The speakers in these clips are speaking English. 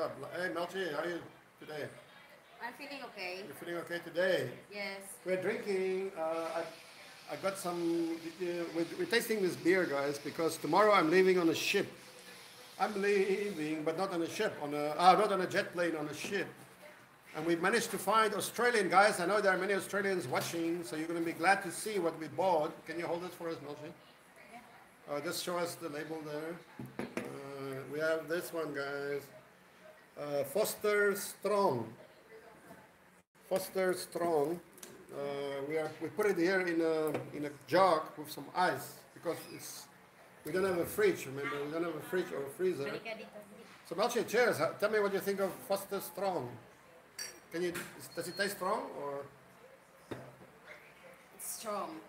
up? Hey, Melchie, how are you today? I'm feeling okay. You're feeling okay today? Yes. We're drinking. I got some. We're tasting this beer, guys, because tomorrow I'm leaving on a ship. I'm leaving, but not on a ship, not on a jet plane, on a ship. And we managed to find Australian guys. I know there are many Australians watching, so you're going to be glad to see what we bought. Can you hold this for us, Melchie? Yeah. Just show us the label there. We have this one, guys. Foster Strong. Foster Strong. We put it here in a jug with some ice because we don't have a fridge. Remember, we don't have a fridge or a freezer. Balik dito. So Melchie, cheers. Tell me what you think of Foster Strong. Can you? Does it taste strong or? It's strong.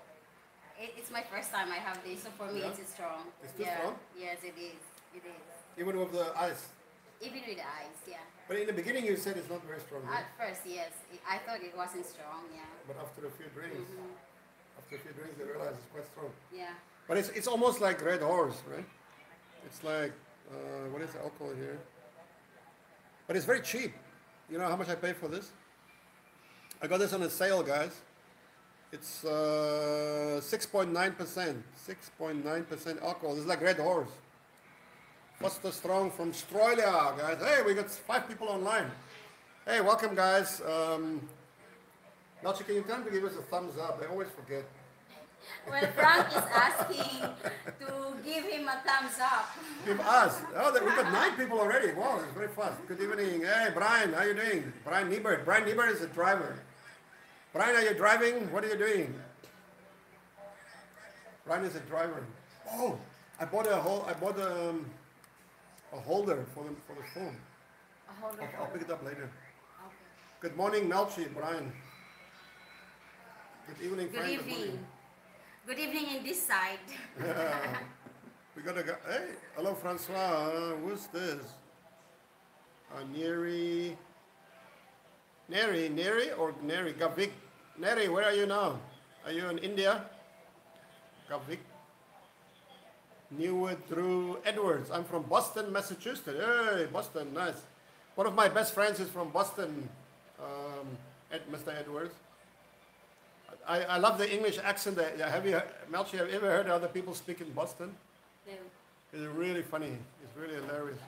It's my first time I have this, so for me Yeah? it's strong. It's too Yeah. strong? Yes, it is. It is. Even with the ice. Even with the ice, yeah. But in the beginning you said it's not very strong. Right? At first, yes. I thought it wasn't strong, yeah. But after a few drinks, you realize it's quite strong. Yeah. But it's almost like Red Horse, right? It's like what is the alcohol here? But it's very cheap. You know how much I paid for this? I got this on a sale, guys. It's 6.9%. 6.9% alcohol. It's like Red Horse. Foster Strong from Australia, guys. Hey, we got 5 people online. Hey, welcome, guys. Melchie, can you tell them to give us a thumbs up? I always forget. Well, Frank is asking to give him a thumbs up. Give us. Oh, we got 9 people already. Wow, it's very fast. Good evening. Hey, Brian, how you doing? Brian Niebert. Brian Niebert is a driver. Brian, are you driving? What are you doing? Brian is a driver. Oh, I bought a holder for the phone. Hold on. I'll pick it up later. Okay. Good morning, Melchie, Brian. Good evening, Good Frank. evening. Good evening in this side. Yeah. We got a guy. Hey, hello, Francois. Who's this? Neri or Neri? Gavik. Neri, where are you now? Are you in India? Gavik. Newwood through Edwards. I'm from Boston, Massachusetts. Hey, Boston, nice. One of my best friends is from Boston, Mr. Edwards. I love the English accent. Melchie, have you ever heard other people speak in Boston? No. It's really funny. It's really hilarious.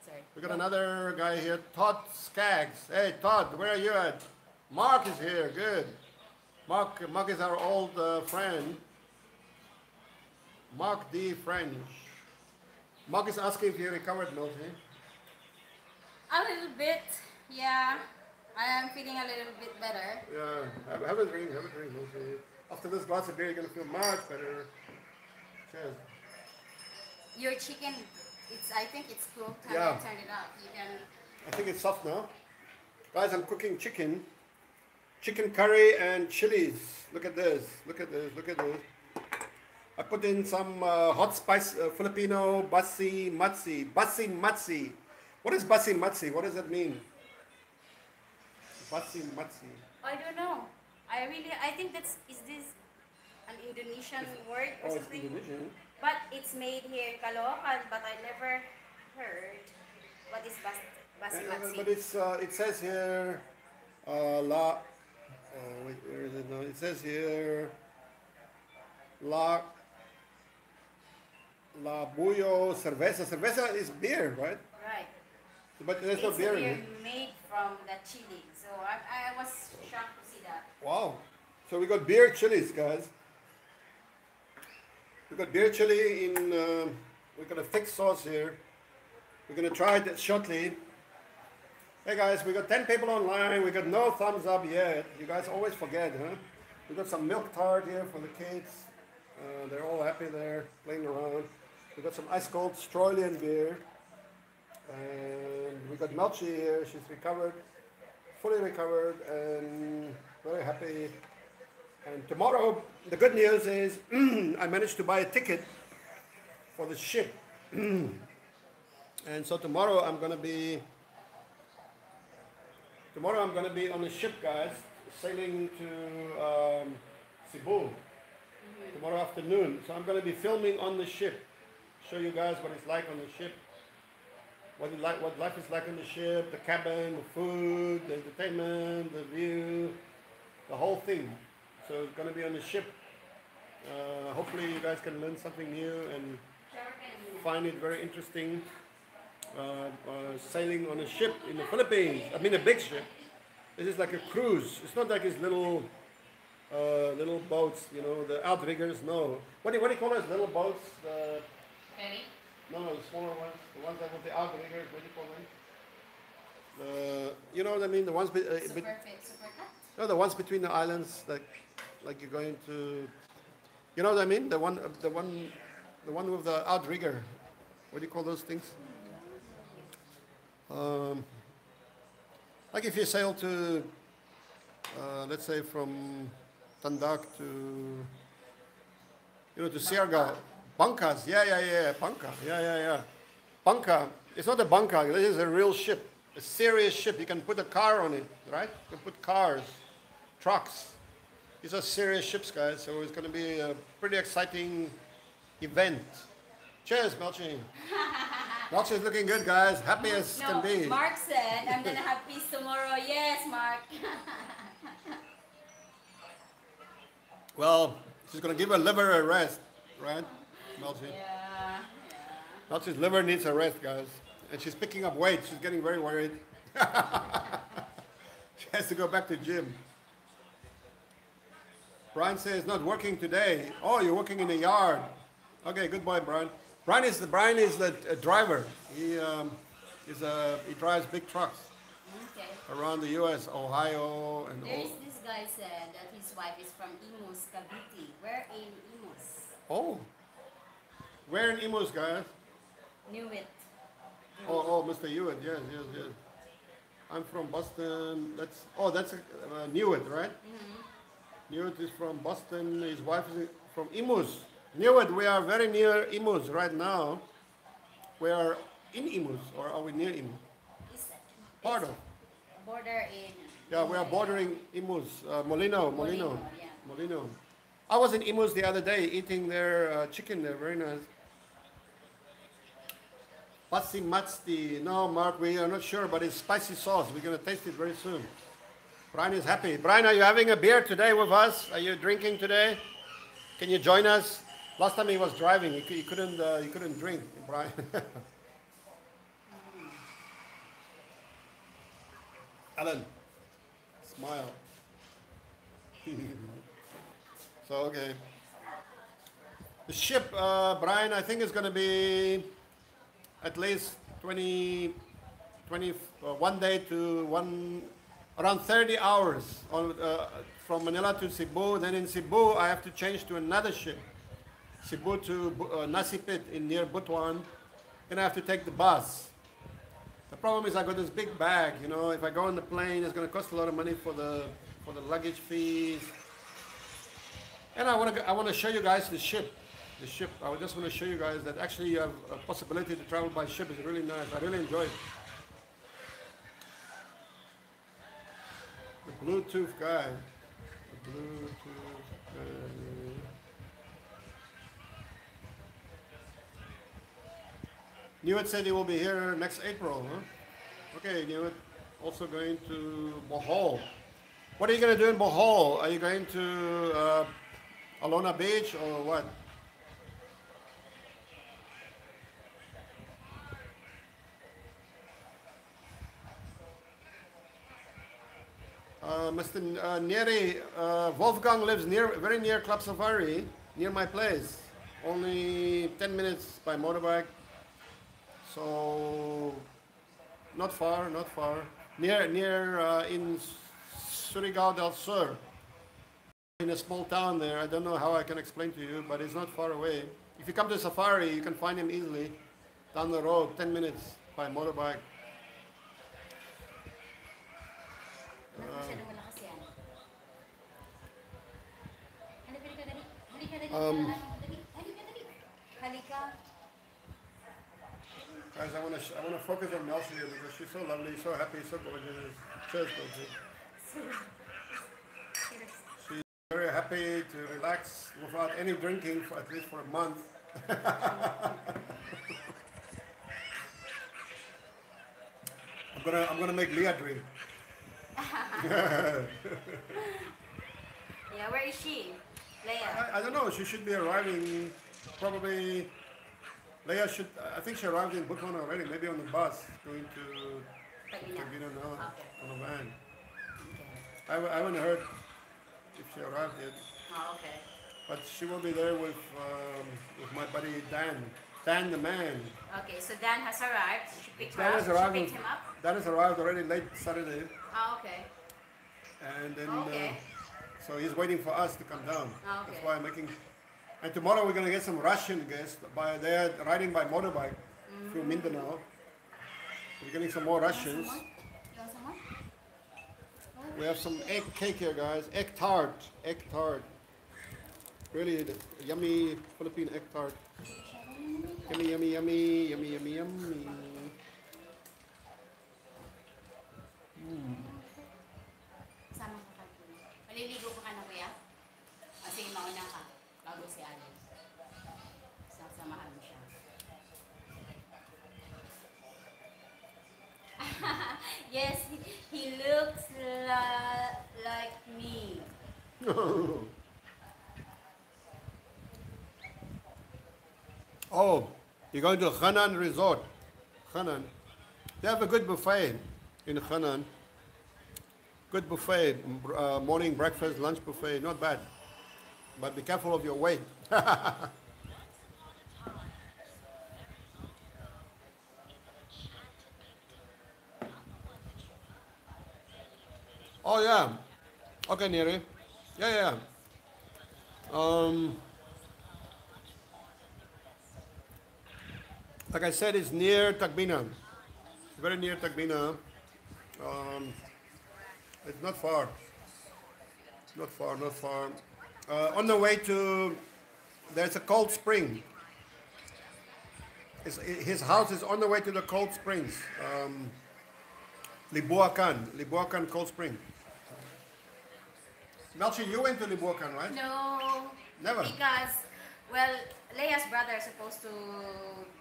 Sorry. We got another guy here, Todd Skaggs. Hey, Todd, where are you at? Mark is here. Good. Mark is our old friend. Mark D. French. Mark is asking if you recovered, Melchie. A little bit, yeah. I am feeling a little bit better. Yeah, have a drink, Melchie. After this glass of beer, you're going to feel much better. Cheers. Your chicken, I think it's cooked. Have Yeah. you turned it up? You can. I think it's soft now. Guys, I'm cooking chicken. Chicken curry and chilies. Look at this. Look at this. Look at this. I put in some hot spice Filipino basi matsi. Basi matsi. What is basi matsi? What does that mean? Basi matsi. I don't know. I think is this an Indonesian word or Oh, it's something? Indonesian. But it's made here in Caloocan, but I never heard what is basimatsi. But it says here wait, where is it now? It says here La Buyo Cerveza. Cerveza is beer, right? Right. But there's no It's beer in beer it. made from the chili. So I was shocked to see that. Wow. So we got beer chilies, guys. We got beer chili in, we got a thick sauce here. We're going to try it shortly. Hey guys, we got 10 people online. We got no thumbs up yet. You guys always forget, huh? We got some milk tart here for the kids. They're all happy there, playing around. We got some ice cold Australian beer. And we got Melchie here. She's recovered, fully recovered, and very happy. And tomorrow, the good news is I managed to buy a ticket for the ship. And so tomorrow I'm gonna be on the ship, guys, sailing to Cebu tomorrow afternoon. So I'm gonna be filming on the ship, show you guys what it's like on the ship. what life is like on the ship, the cabin, the food, the entertainment, the view, the whole thing. So it's gonna be on the ship. Hopefully you guys can learn something new and find it very interesting. Sailing on a ship in the Philippines. I mean a big ship. This is like a cruise. It's not like these little boats, you know, the outriggers. No. What do you call those little boats? Ferry? No, the smaller ones. The ones that with the outriggers. What do you call them? You know what I mean? The ones. Super cut? No, the ones between the islands, like you're going to. You know what I mean? The one with the outrigger. What do you call those things? Like if you sail to, let's say from Tandak to, to Siargao. Bunkas, yeah, bunka, yeah. Bunka, it's not a bunka, this is a real ship, a serious ship. You can put a car on it, right? You can put cars, trucks. These are serious ships, guys, so it's going to be a pretty exciting event. Cheers, Melchie. Melchie's looking good, guys. Happy as can be. Mark said, I'm going to have peace tomorrow. Yes, Mark. Well, she's going to give her liver a rest, right, Melchie? Yeah. Melchie's liver needs a rest, guys. And she's picking up weight. She's getting very worried. She has to go back to gym. Brian says, not working today. Oh, you're working in the yard. Okay, good boy, Brian. Brian is the driver. He drives big trucks around the U.S., Ohio, and There's all. this guy said that his wife is from Imus, Cavite. Where in Imus? Oh, where in Imus, guys? Knew it. Oh, Mr. Hewitt, yes. I'm from Boston. That's Newitt, right? Mm-hmm. Newitt is from Boston. His wife is from Imus. Newitt, we are very near Imus right now. We are in Imus, or are we near Imus? Part of. Border in. Yeah, we are bordering Imus, Molino. Yeah. Molino. I was in Imus the other day eating their chicken there, very nice. Pasimatsti. No, Mark, we are not sure, but it's spicy sauce. We're going to taste it very soon. Brian is happy. Brian, are you having a beer today with us? Are you drinking today? Can you join us? Last time he was driving, he couldn't drink, Brian. Alan, smile. So, okay. The ship, Brian, I think is going to be at least 1 day to around 30 hours from Manila to Cebu. Then in Cebu, I have to change to another ship. Cebu to Nasipit near Butuan. Then I have to take the bus. The problem is I got this big bag, if I go on the plane, it's going to cost a lot of money for the luggage fees. And I want to show you guys the ship. I just want to show you guys that actually you have a possibility to travel by ship. It's really nice. I really enjoy it. The Bluetooth guy. The Bluetooth guy. Newitt said he will be here next April, huh? Okay, Newitt. Also going to Bohol. What are you going to do in Bohol? Are you going to Alona Beach or what? Mr. Neri, Wolfgang lives very near Club Safari, near my place. Only 10 minutes by motorbike. So, not far. Near in Surigao del Sur. In a small town there. I don't know how I can explain to you, but it's not far away. If you come to Safari, you can find him easily. Down the road, 10 minutes by motorbike. Guys, I want to focus on Melchie here because she's so lovely, so happy, so gorgeous. Cheers, Melchie. She's very happy to relax without any drinking for at least for a month. I'm gonna make Leah drink. Yeah, where is she? Leia. I don't know. She should be arriving probably. Leah should. I think she arrived in Butuan already. Maybe on the bus going to Tagina. Turbina now Okay. on a van. Okay. I haven't heard if she arrived yet, Oh, okay. but she will be there with my buddy Dan. Dan the man. Okay, so Dan has arrived. She picked her Dan up. has She arrived. picked him up. Dan has arrived already late Saturday, Oh, okay. and then Okay. so he's waiting for us to come down. Oh, okay. That's why I'm making. And tomorrow we're gonna get some Russian guests. They're riding by motorbike through Mindanao. We're getting some more Russians. You want some more? We have some egg cake here, guys. Egg tart. Egg tart. Really yummy Philippine egg tart. Yummy, yummy, yummy, yummy, yummy, yummy. Sama ka kay Kuya. Maliligo ka na, Kuya? Kasi mauna ka bago si Alex. Sasamahan mo siya. Yes, he looks like me. Oh, you're going to Hanan Resort. Hanan. They have a good buffet in Hanan. Good buffet, morning breakfast, lunch buffet, not bad. But be careful of your weight. Oh yeah. Okay, Neri. Yeah, yeah. Like I said, it's near Tagbina. Very near Tagbina. It's not far. Not far, not far. On the way to, there's a cold spring. His house is on the way to the cold springs. Libuacan Cold Spring. Melchie, you went to Libuacan, right? No. Never. Because, well, Leia's brother is supposed to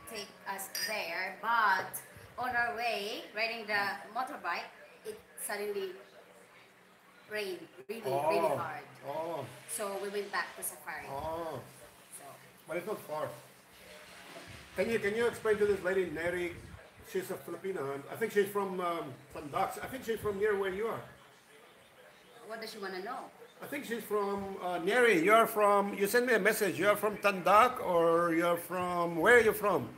take us there, but on our way, riding the motorbike, it suddenly rained really, really hard. Oh, So we went back to Safari. oh. So, But it's not far. Can you explain to this lady, Neri? She's a Filipino. I think she's from Tandax. I think she's from near where you are. what does she want to know? I think she's from Neri. You're from. You sent me a message. You're from Tandak, or you're from. Where are you from?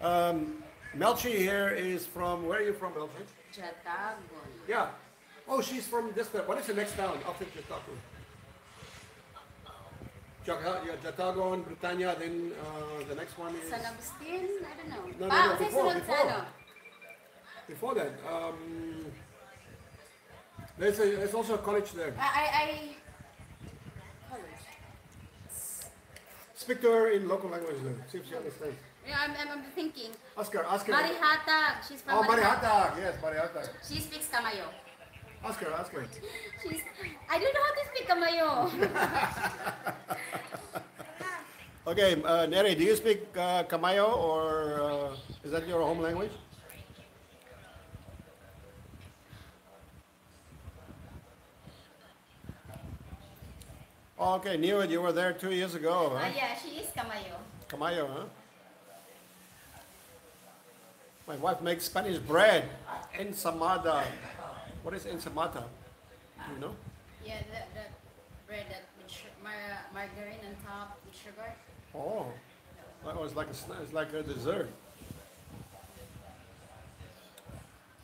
Melchie here is from. Where are you from, Melchie? Jatagon. Yeah. Oh, she's from this. What is the next town after Jatagon? Jatagon, Britannia. Then the next one is. San Agustin? I don't know. No, Kasi before, sunod sa before. ano? Before that, there's also a college there. College. Speak to her in local language then. See if she understands. Yeah, I'm thinking. Ask her. Marihatag. She's from Oh, Marihatag. Yes, Marihatag. She speaks Kamayo. Ask her. I don't know how to speak Kamayo. Okay, Neri, do you speak Kamayo or is that your home language? Oh, okay, knew it. You were there 2 years ago, huh? Yeah, she is Kamayo. Kamayo, huh? My wife makes Spanish bread. Ensamada. What is ensamada? Do you know? Yeah, the bread that with margarine on top with sugar. Oh, that was like it's like a dessert.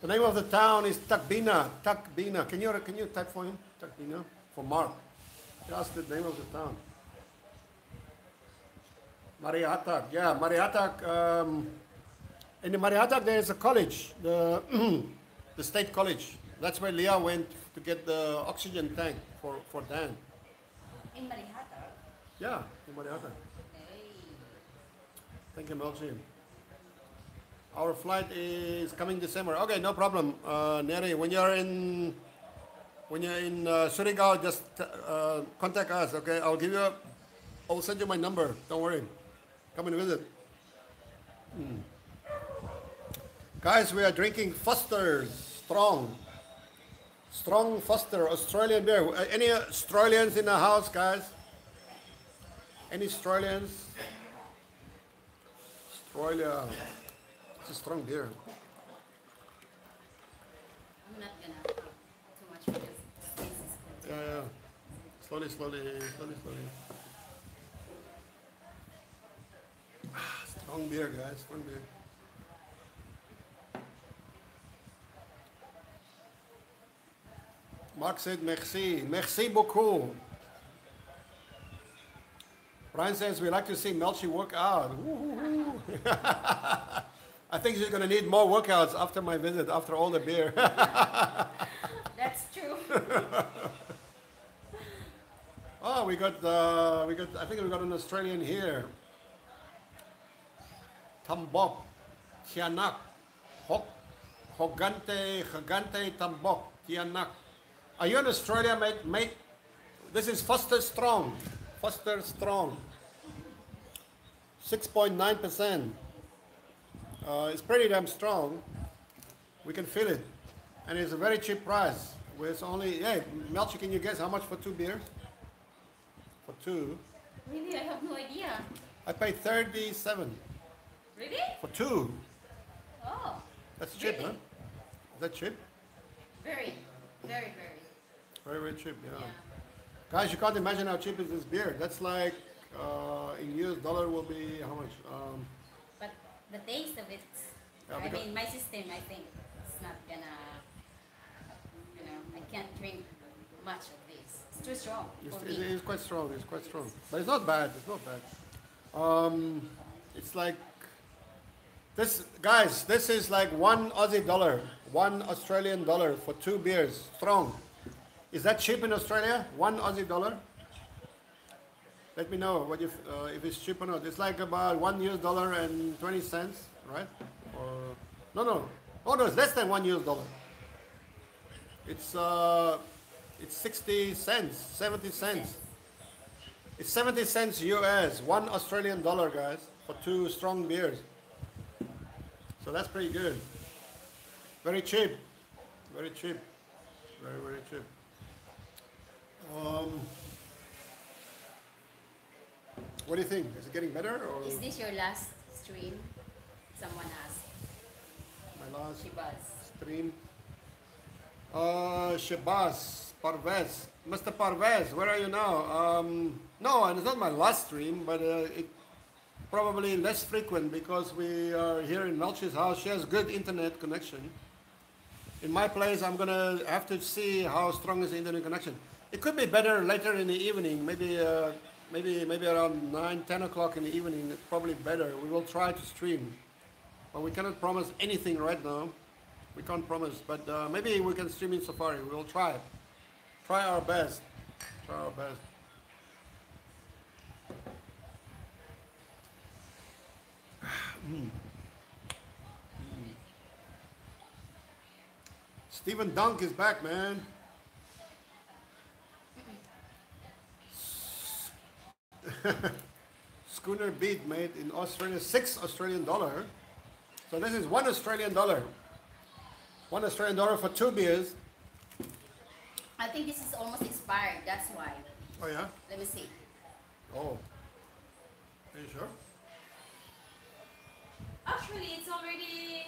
The name of the town is Takbina. Takbina. Can you type for him? Takbina for Mark. Just the name of the town. Marihatag. Yeah, Marihatag. In the Marihatag there is a college, the the state college. That's where Leah went to get the oxygen tank for Dan. In Marihata. Yeah, in Marihatag. Hey. Thank you, Melchie. Our flight is coming December. Okay, no problem. Neri, when you're in Surigao, just contact us. Okay, I'll send you my number. Don't worry. Come and visit. Guys, we are drinking Foster's strong. Strong Foster Australian beer. Any Australians in the house, guys? Any Australians? Australia. It's a strong beer. I'm not gonna have too much because this is good. Yeah, yeah. Slowly, slowly, slowly, slowly. Strong beer, guys. Strong beer. Mark said merci. Merci beaucoup. Brian says we like to see Melchie work out. I think she's going to need more workouts after my visit, after all the beer. That's true. Oh, I think we got an Australian here. Tambok, Tianak, Hogante, Tambok, Tianak. Are you in Australia, mate? This is Foster Strong. Foster Strong. 6.9%. It's pretty damn strong. We can feel it. And it's a very cheap price. It's only, hey, Melchie, can you guess how much for 2 beers? For 2. Really, I have no idea. I paid 37 Really? for 2. Oh. That's cheap, Really? huh? Is that cheap? Very, very, very. Very, very cheap, yeah. Yeah. Guys, you can't imagine how cheap is this beer. That's like, in US dollar will be how much? But the taste of it, Yeah, I because- mean, my system, I think, it's not gonna, I can't drink much of this. It's too strong for me. It's quite strong. It's quite strong, but it's not bad. It's not bad. It's like this, guys. This is like $1 Aussie, $1 Australian dollar for 2 beers, strong. Is that cheap in Australia? $1 Aussie? Let me know what if it's cheap or not. It's like about $1 US and 20 cents, right? Or no, it's less than $1 US. It's 60 cents, 70 cents. It's 70 cents US, $1 Australian, guys, for 2 strong beers. So that's pretty good. Very cheap. Very cheap. Very, very cheap. What do you think? Is it getting better or Is this your last stream? Someone asked. my last Shibaz. stream? Shabazz, Parvez. Mr. Parvez, where are you now? No, and it's not my last stream, but it probably less frequent because we are here in Melchie's house. She has good internet connection. In my place, I'm gonna have to see how strong is the internet connection. It could be better later in the evening, maybe around 9, 10 o'clock in the evening. It's probably better. We will try to stream, but we cannot promise anything right now. We can't promise, but maybe we can stream in Safari. We will try it. Try our best. Try our best. Stephen Dunk is back, man. Schooner beat made in Australia, $6 Australian. So this is $1 Australian. $1 Australian for 2 beers. I think this is almost expired, that's why. Oh yeah? Let me see. Oh. Are you sure? Actually, it's already...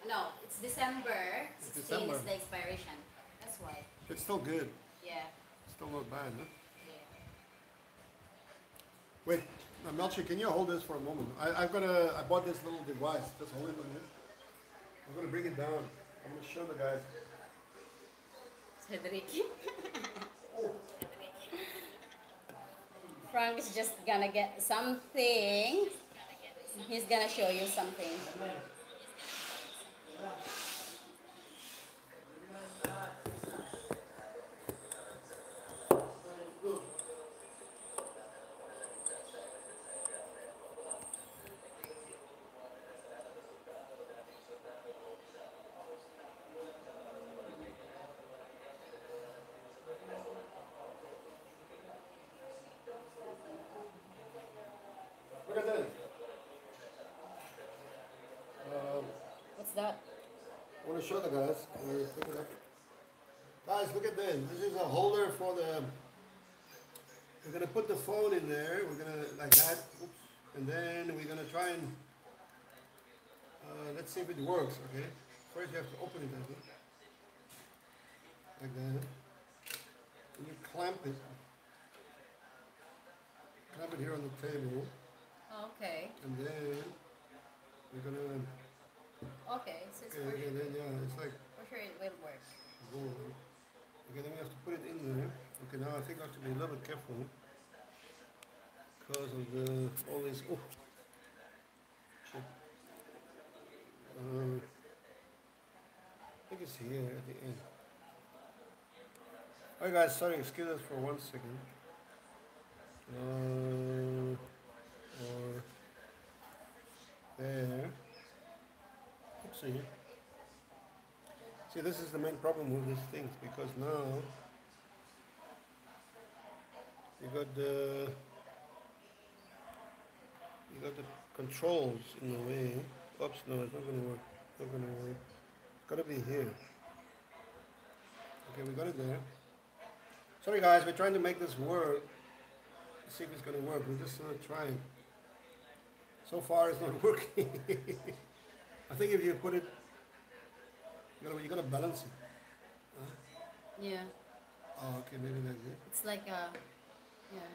No, it's December 16 December. is the expiration. That's why. It's still good. Yeah. Still not bad, huh? Yeah. Wait, now Melchie, can you hold this for a moment? I bought this little device. Just hold it on this. I'm gonna bring it down. I'm gonna show the guys. Cedric. Frank is just gonna get something. He's gonna show you something. Look at this. I want to show the guys. Pick it up. Guys, look at this. This is a holder for the. We're gonna put the phone in there. We're gonna like that. Oops. And then we're gonna try and let's see if it works. Okay. First, you have to open it, I think, like that. And you clamp it. Clamp it here on the table. Okay. And then we're gonna. Okay, so it's Okay, and then yeah, it's like. for sure it will work. Gold. Okay, then we have to put it in there. Okay, now I think I have to be a little bit careful because of the all this. Oh, shit. I think it's here at the end. Alright, guys, sorry, excuse us for 1 second. Or there. Oopsie. See, this is the main problem with these things because now you got the controls in the way. Oops, no, it's not gonna work. It's not gonna work. It's gotta be here. Okay, we got it there. Sorry guys, we're trying to make this work. Let's see if it's gonna work. We're just trying. So far, it's not working. I think if you put it, you gotta balance it. Huh? Yeah. Oh, okay, maybe that's it. It's like a, yeah.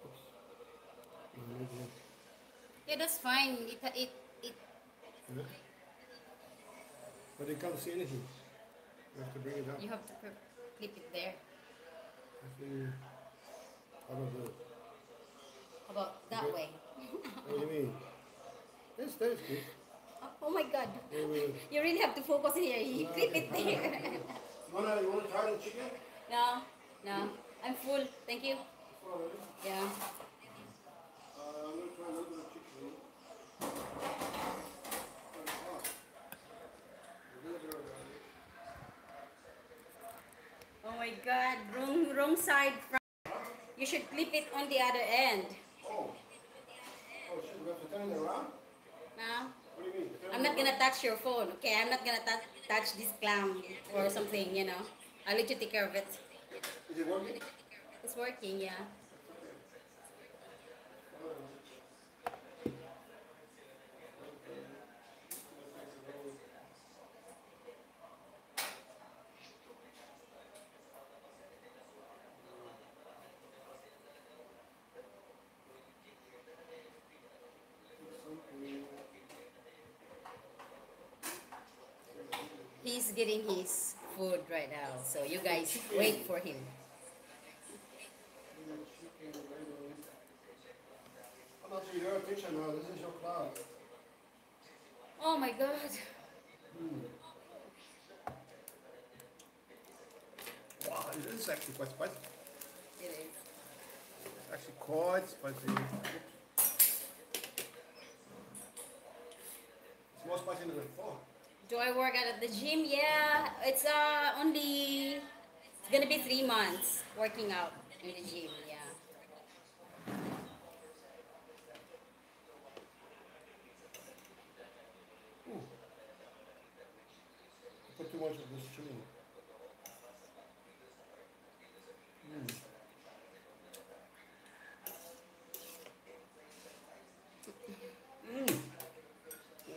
Oops. No, maybe not. Yeah, that's fine. It Yeah. But you can't see anything. You have to bring it up. you have to clip it there. I think, how about that? How about that Okay. way? What do you mean? Yes, that is good. Oh my God. Wait, wait. You really have to focus here. You No, clip okay. it there. You wanna try the chicken? No, no. I'm full. Thank you. Yeah. I'm gonna try a little bit of chicken. Oh my God. Wrong side. You should clip it on the other end. Oh. Oh shit, we have to turn it around? No. What do you mean? Turn I'm it not around? gonna touch your phone, okay? I'm not gonna touch this clam or something, you know. I'll let you take care of it. Is it working? It's working, yeah. He's getting his food right now, so you guys wait for him. I'm not to your attention now. This is your cloud. Oh my God. Wow, this is actually quite spicy. It is. It's actually quite spicy. It's more spicy than I thought. Do I work out at the gym? Yeah, it's gonna be 3 months working out in the gym. Yeah. Ooh. I put too much of this chili.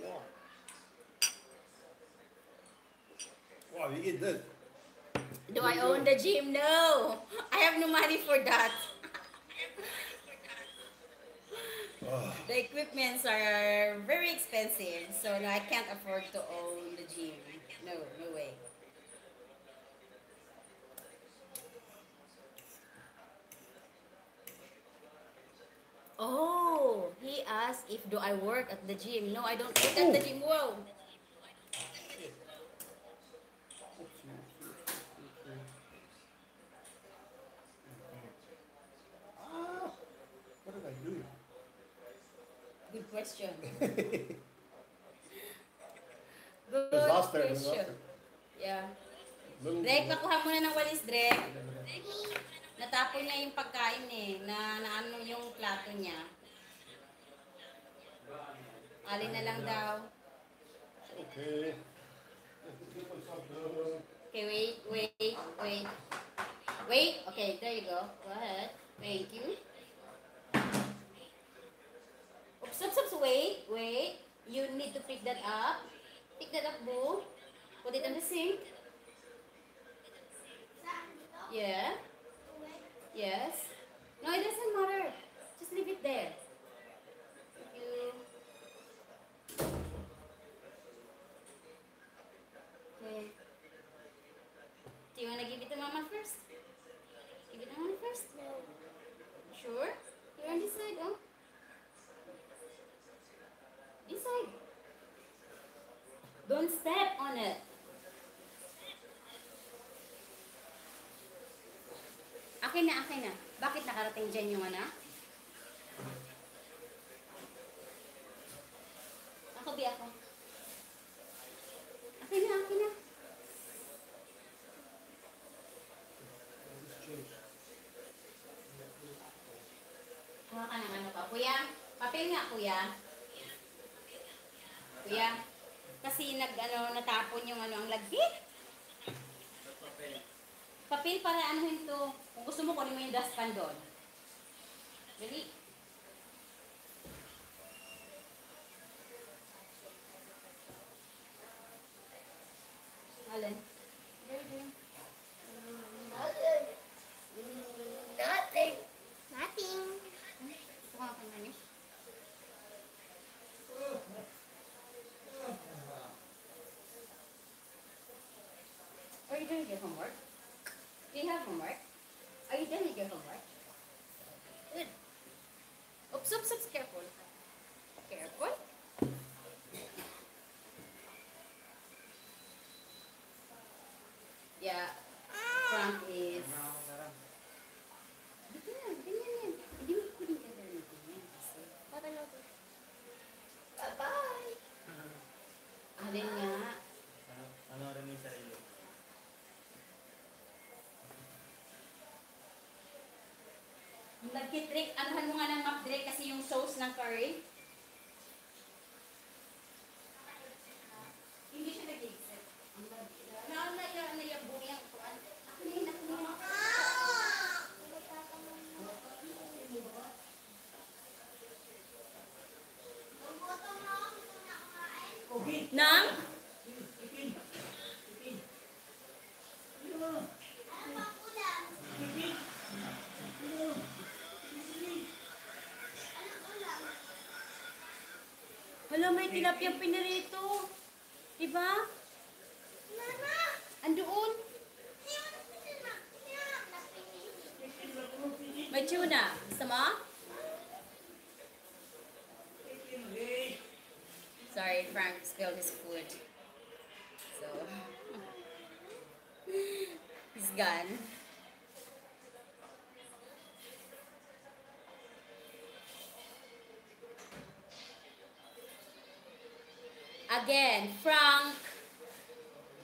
Wow. Wow, you eat this. Do I own the gym? No, I have no money for that. The equipments are very expensive, so no, I can't afford to own the gym. No, no way. Oh, he asked if do I work at the gym. No, I don't work at the gym. Whoa. Ah, what did I do? Good question. Disaster, question. disaster. Yeah. Little Drake, pakuha mo na ng walis, Drake. Natapon niya yung pagkain eh, na ano yung plato niya. Alin na lang daw. Okay. Let me keep myself down. Okay, wait. Wait, okay, there you go. Go ahead. Thank you. Oops, wait. You need to pick that up. Pick that up, boo. Put it on the sink. Yeah. Yes. No, it doesn't matter. Just leave it there. Thank you. Okay. Do you want to give it to Mama first? Give it to Mama first? Sure? You're on this side, oh? This side. Don't step on it. Akin na. Bakit nakarating dyan yung ano? Ako. Akin na. Kuha ka ng ano pa. Kuya, papel nga, kuya. Kuya, kasi natapon yung ang lagkit. Papel para anuhin to. Kung gusto mo, kunin mo yung dustpan doon. Dali. Alin? Nothing. Kuha ka na niyo. Are you doing your homework? Do you have homework? Are you done with your homework? Good. Oops, careful. Careful. Yeah, Frank is... Ganyan. Hindi mo pwedeng gagamitin yan kasi... Bye-bye. Alin nga. Ano rin yung sarili? Nagkitrik, anuhan mo nga ng map direct kasi yung sauce ng curry. Hindi siya nag-exit. Naiyabuhi ang kuwan. Ako na yun. Nang? Hala, may tilapiyang pinirito. Diba? Andoon. May tuna. Gusto mo? Sorry, Frank spilled his food. So, he's gone. Again, Frank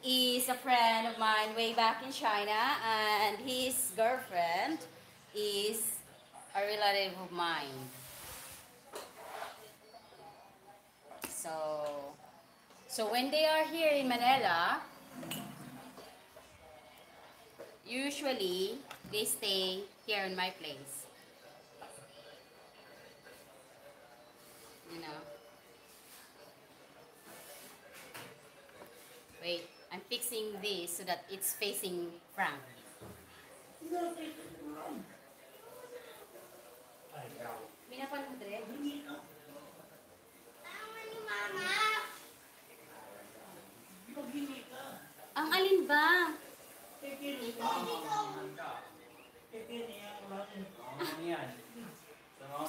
is a friend of mine way back in China, and his girlfriend is a relative of mine. So when they are here in Manila, usually they stay here in my place. You know. Wait, I'm fixing this so that it's facing Frank. Binapan mo, Dre? Tama ni Mama. Ang alin ba? Ano yan? Sama?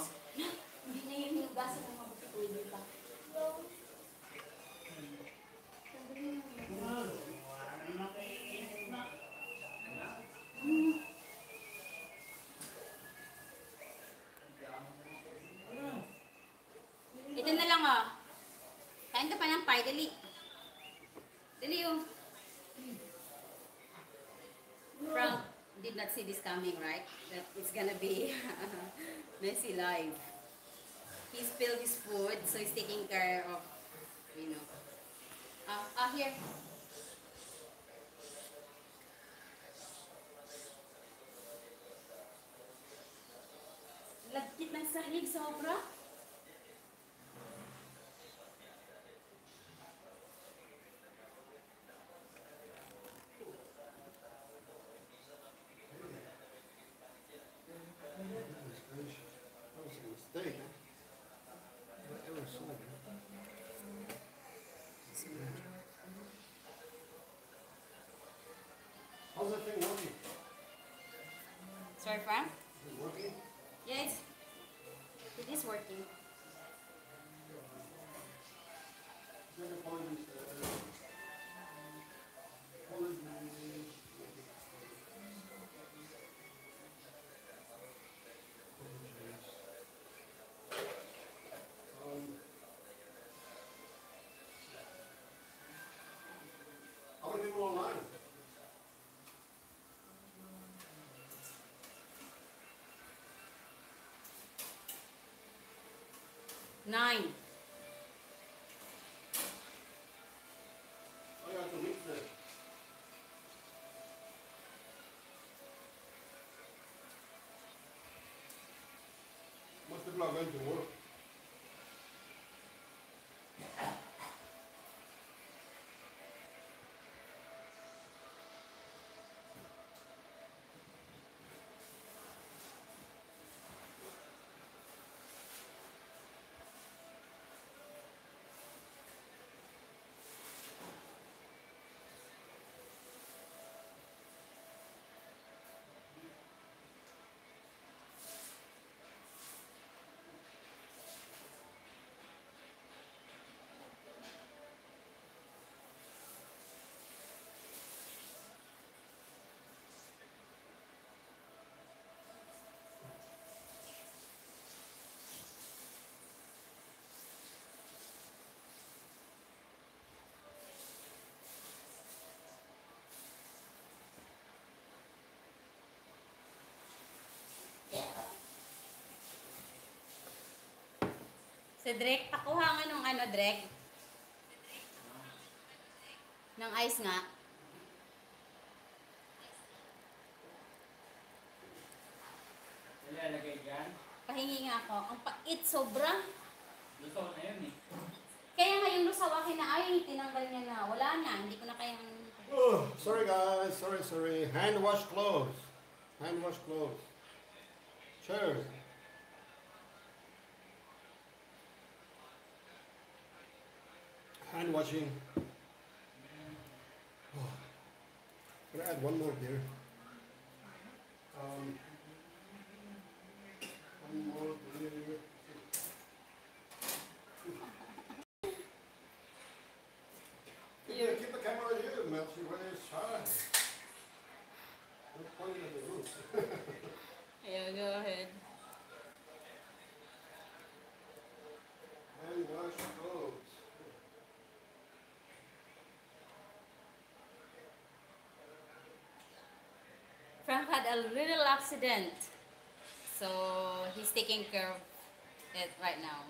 Hindi na yung hinugasan ng mga butulin pa. Ito na lang oh. Kain ka pa ng pie, dali. Dali oh. Frank did not see this coming, right? That it's gonna be messy life. he spilled his food, so he's taking care of, you know. Here. Lagkit ng sahig, sobra. That was a mistake. Ever so. How's that thing working? Sorry, Frank? Is it working? Yes, it is working. Never find this, how many people online? Nine. I got to mix it. Most people are going to work. Si Drek, pakuha nga nung ano, Drek. Ng ice nga. Ilalagay dyan. Pahingi nga ako. Ang pait, sobra. Luto na yun eh. Kaya nga yung lusaw akin na, ay, tinanggal niya na. Wala na, hindi ko na kayang... Oh, sorry guys, sorry. Hand wash clothes. Hand wash clothes. Cheers. Hand washing. Oh. Can I add one more beer? One more beer. Keep the camera here, Melchie, where it's shy. Don't point it at the roof. Yeah, go ahead. Hand wash clothes. Frank had a little accident. So, he's taking care of it right now.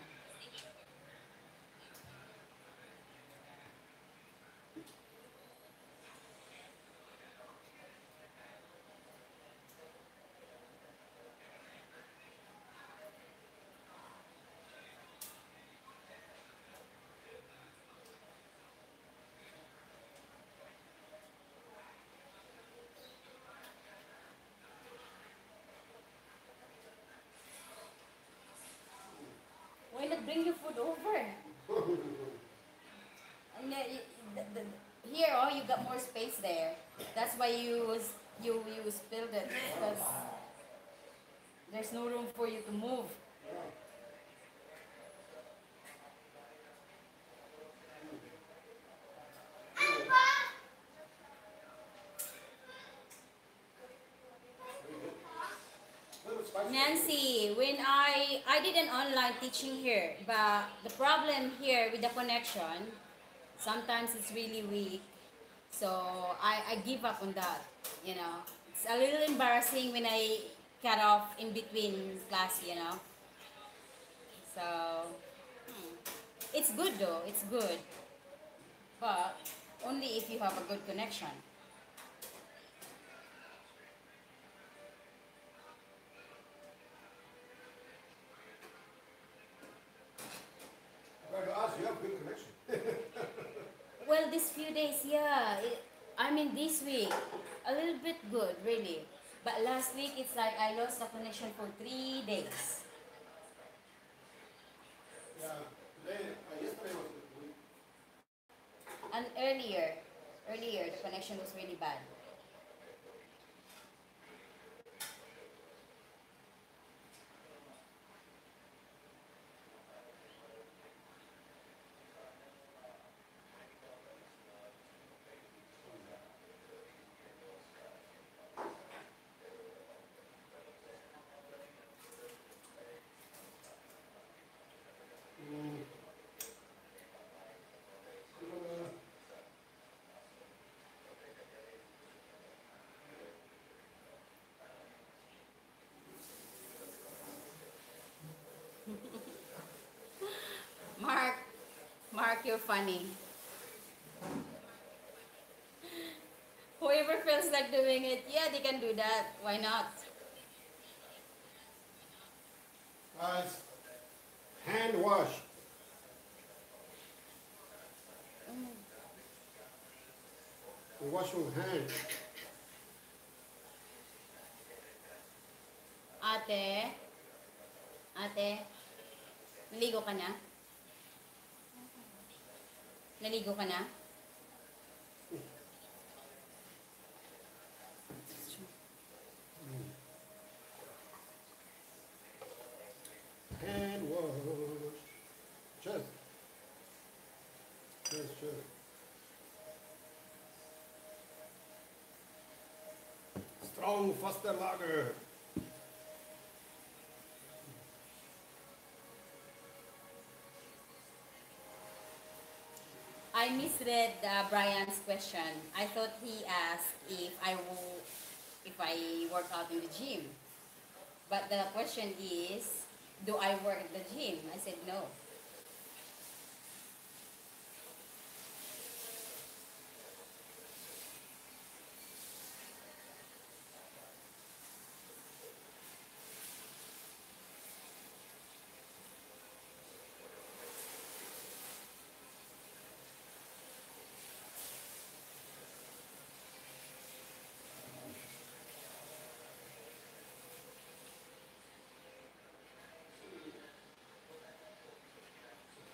Why not bring your food over? And here, oh, you got more space there. That's why you spilled it, because there's no room for you to move. Nancy, when I did an online teaching here, but the problem here with the connection, sometimes it's really weak. So I give up on that, you know. It's a little embarrassing when I cut off in between class, you know. So, it's good though, it's good. But only if you have a good connection. Compared to us, you have good connection. Well, these few days, yeah. I mean, this week, a little bit good, really. But last week, it's like I lost the connection for 3 days. Yeah. Today, yesterday was good. And earlier, the connection was really bad. Mm. Mark, Mark, you're funny. Whoever feels like doing it, yeah, they can do that. Why not? Guys, hand wash. We wash your hands. Ate, ate, naligo ka na? Naligo ka na? Hand wash. Chest. Chest. Strong faster lager. I misread Brian's question. I thought he asked if I work out in the gym. But the question is, do I work at the gym? I said no.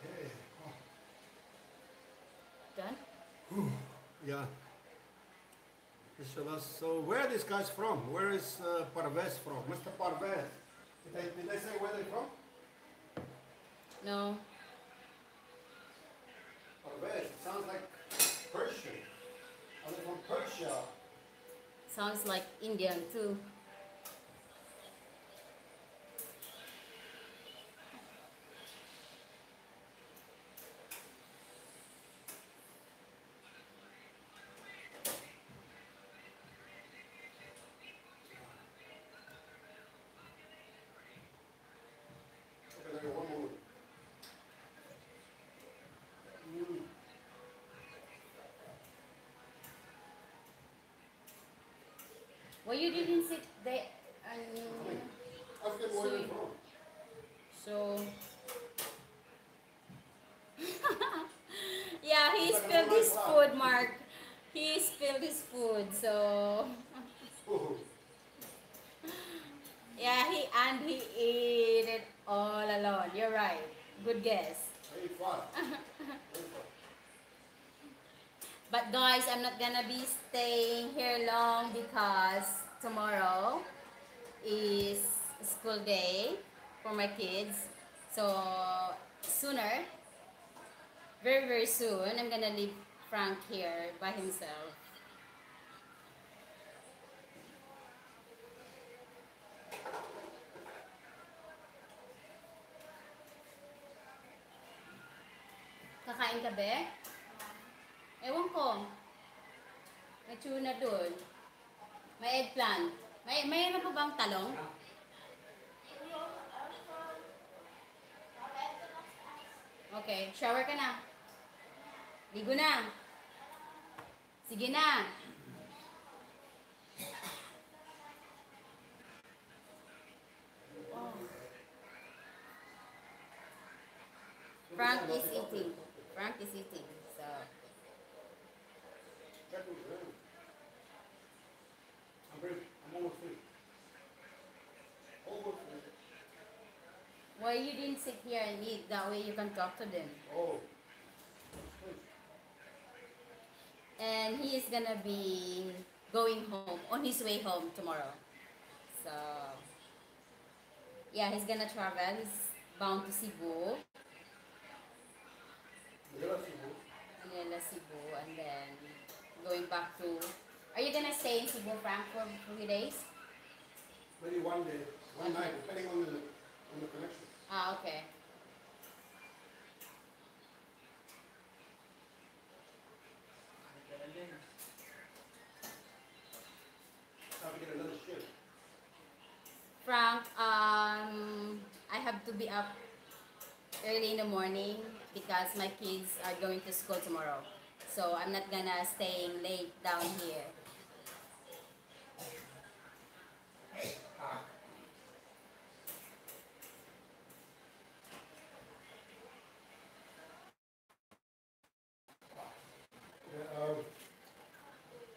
Okay. Done? Yeah. So where are these guys from? Where is Parvez from? Mr. Parvez. Did they say where they're from? No. Parvez. It sounds like Persian. Are they from Persia? Sounds like Indian too. Okay, one moment. Well, you didn't sit there. Ask them where they're from. So, yeah, he spilled his food, Mark. He spilled his food, so Oh, yeah, he ate it all alone. You're right. Good guess. I eat fast. But guys, I'm not gonna be staying here long because tomorrow is school day for my kids. So sooner, very soon, I'm gonna leave Frank here by himself. Kakain ka be? Ewan ko. May tuna dun. May eggplant. May ano pa bang talong? Okay, shower ka na. Ligo na. Sige na. Oh. Frank is eating. Frank is eating. So, I'm almost free. Almost free. why you didn't sit here and eat? That way you can talk to them. Oh. And he is gonna be going home, on his way home tomorrow. So, yeah, he's gonna travel. He's bound to Cebu, Manila, Cebu, and then going back to. Are you gonna stay in Cebu, Frank, for 3 days? Maybe one day, one Okay. night, depending on the connection. Ah, okay. Have to get another shift. Frank, I have to be up early in the morning because my kids are going to school tomorrow. So I'm not gonna staying late down here.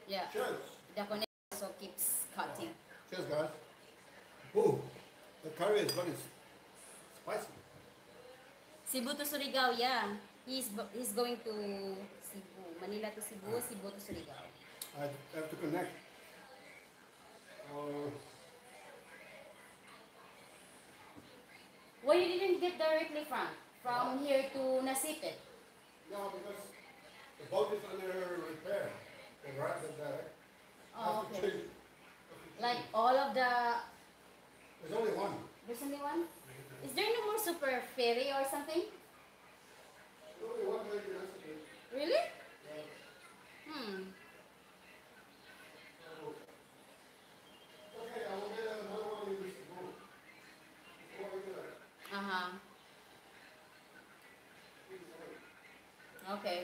Yeah, Cheers. the connection also keeps cutting. Cheers, guys. Ooh, the curry is very spicy. Cebu to Surigao, yeah. He's going to Cebu, Manila to Cebu, Cebu to Surigao. I have to connect. Why you didn't get directly from here to Nasipit? No, because the boat is under repair. The right, Oh, have to okay. change. Like all of the, There's only one. there's only one? Is there no more super ferry or something? There's only one way to answer it. Really? Yeah. Hmm. Okay, I will get another one in this room. Before I do that. Uh-huh. Okay.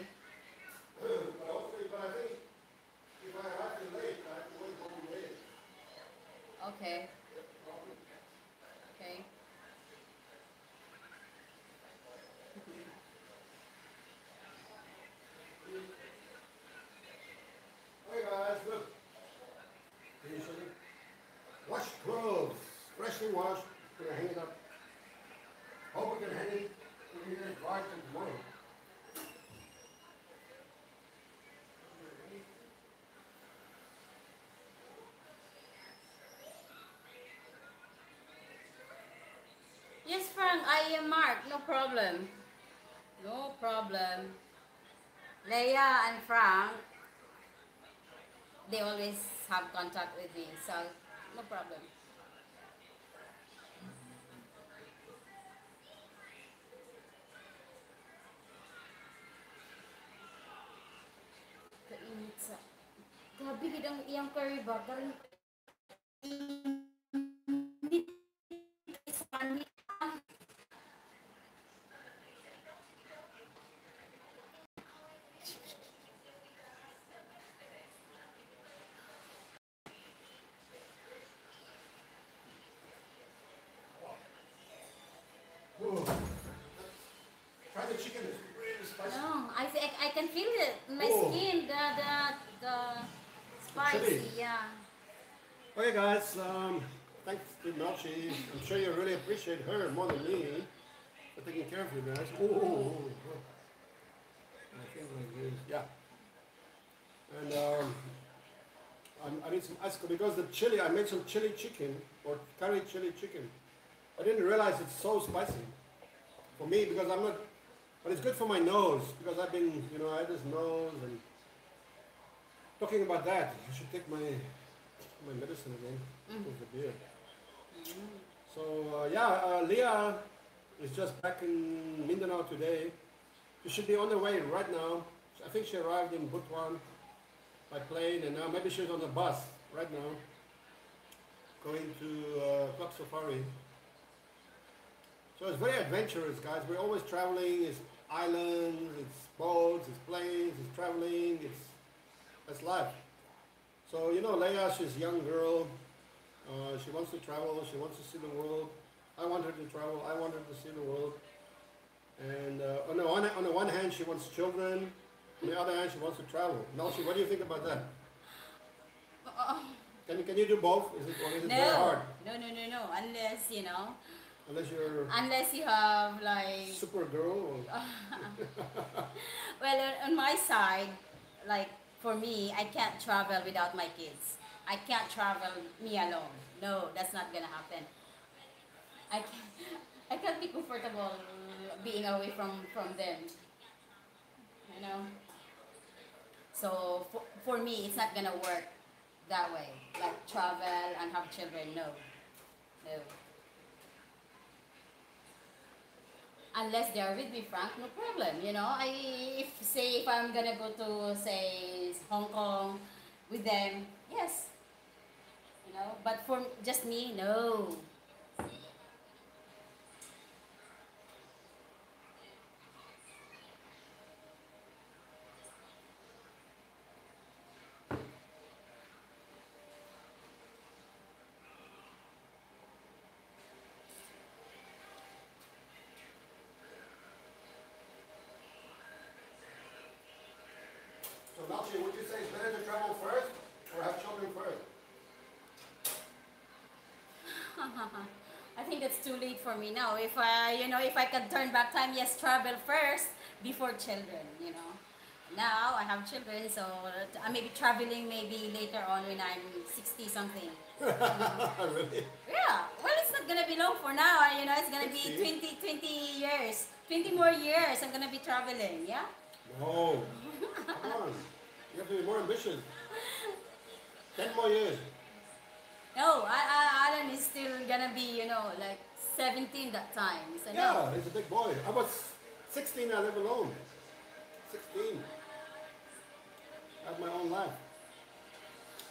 But hopefully, but I think if I arrive too late, I have to wait one day. Okay. Okay. Hey guys, look. Can you show me? Wash clothes. Freshly washed. Gonna hang it up. Hope we can hang it. We can get it dry till tomorrow. Yes, Frank, I am Mark. No problem. No problem. Leia and Frank, they always have contact with me, so no problem. Kainit sa... Grabe, gidang iyang curry ba? Karon init sa panit. Ooh. Try the chicken. It's really spicy. No, I can feel it in my Oh. skin, the spicy, Chili. yeah. Okay guys, thanks to Melchie. I'm sure you really appreciate her more than me for taking care of you guys. Oh. I think like this. Yeah. And I need some ice cream because the chili, I made some chili chicken or curry chili chicken. I didn't realize it's so spicy for me because I'm not, but it's good for my nose because I've been, I had this nose and talking about that, I should take my medicine again with the beer. So Leah is just back in Mindanao today. She should be on the way right now. I think she arrived in Butuan by plane and now maybe she's on the bus right now going to Club Safari. So it's very adventurous, guys. We're always traveling. It's islands, it's boats, it's planes, it's traveling, it's life. So you know, Leia, she's a young girl. She wants to travel. She wants to see the world. I want her to travel. I want her to see the world. And on the one hand, she wants children. On the other hand, she wants to travel. Melchie, what do you think about that? Can you do both? Or is it very hard? No. Unless, you know, Unless you're unless you have like, super girl or well, on my side, like for me, I can't travel without my kids. I can't travel me alone. No, that's not gonna happen. I can't, I can't be comfortable being away from them, you know. So for me, it's not gonna work that way. Like travel and have children. No, no. Unless they're with me, Frank, no problem. You know, if I'm gonna go to say Hong Kong with them, yes. You know, but for just me, no. so Melchie, would you say it's better to travel first or have children first? I think it's too late for me now. If if I could turn back time, yes, travel first before children. You know, now I have children, so I may be traveling maybe later on when I'm 60 something. Really? Yeah, well, it's not gonna be long for now. You know, it's gonna be 60? 20 years, 20 more years. I'm gonna be traveling. Yeah. No. Come on. You have to be more ambitious. 10 more years. No, Alan is still gonna be, you know, like 17 that time. So Yeah, no. he's a big boy. I was 16, I live alone. 16. I have my own life.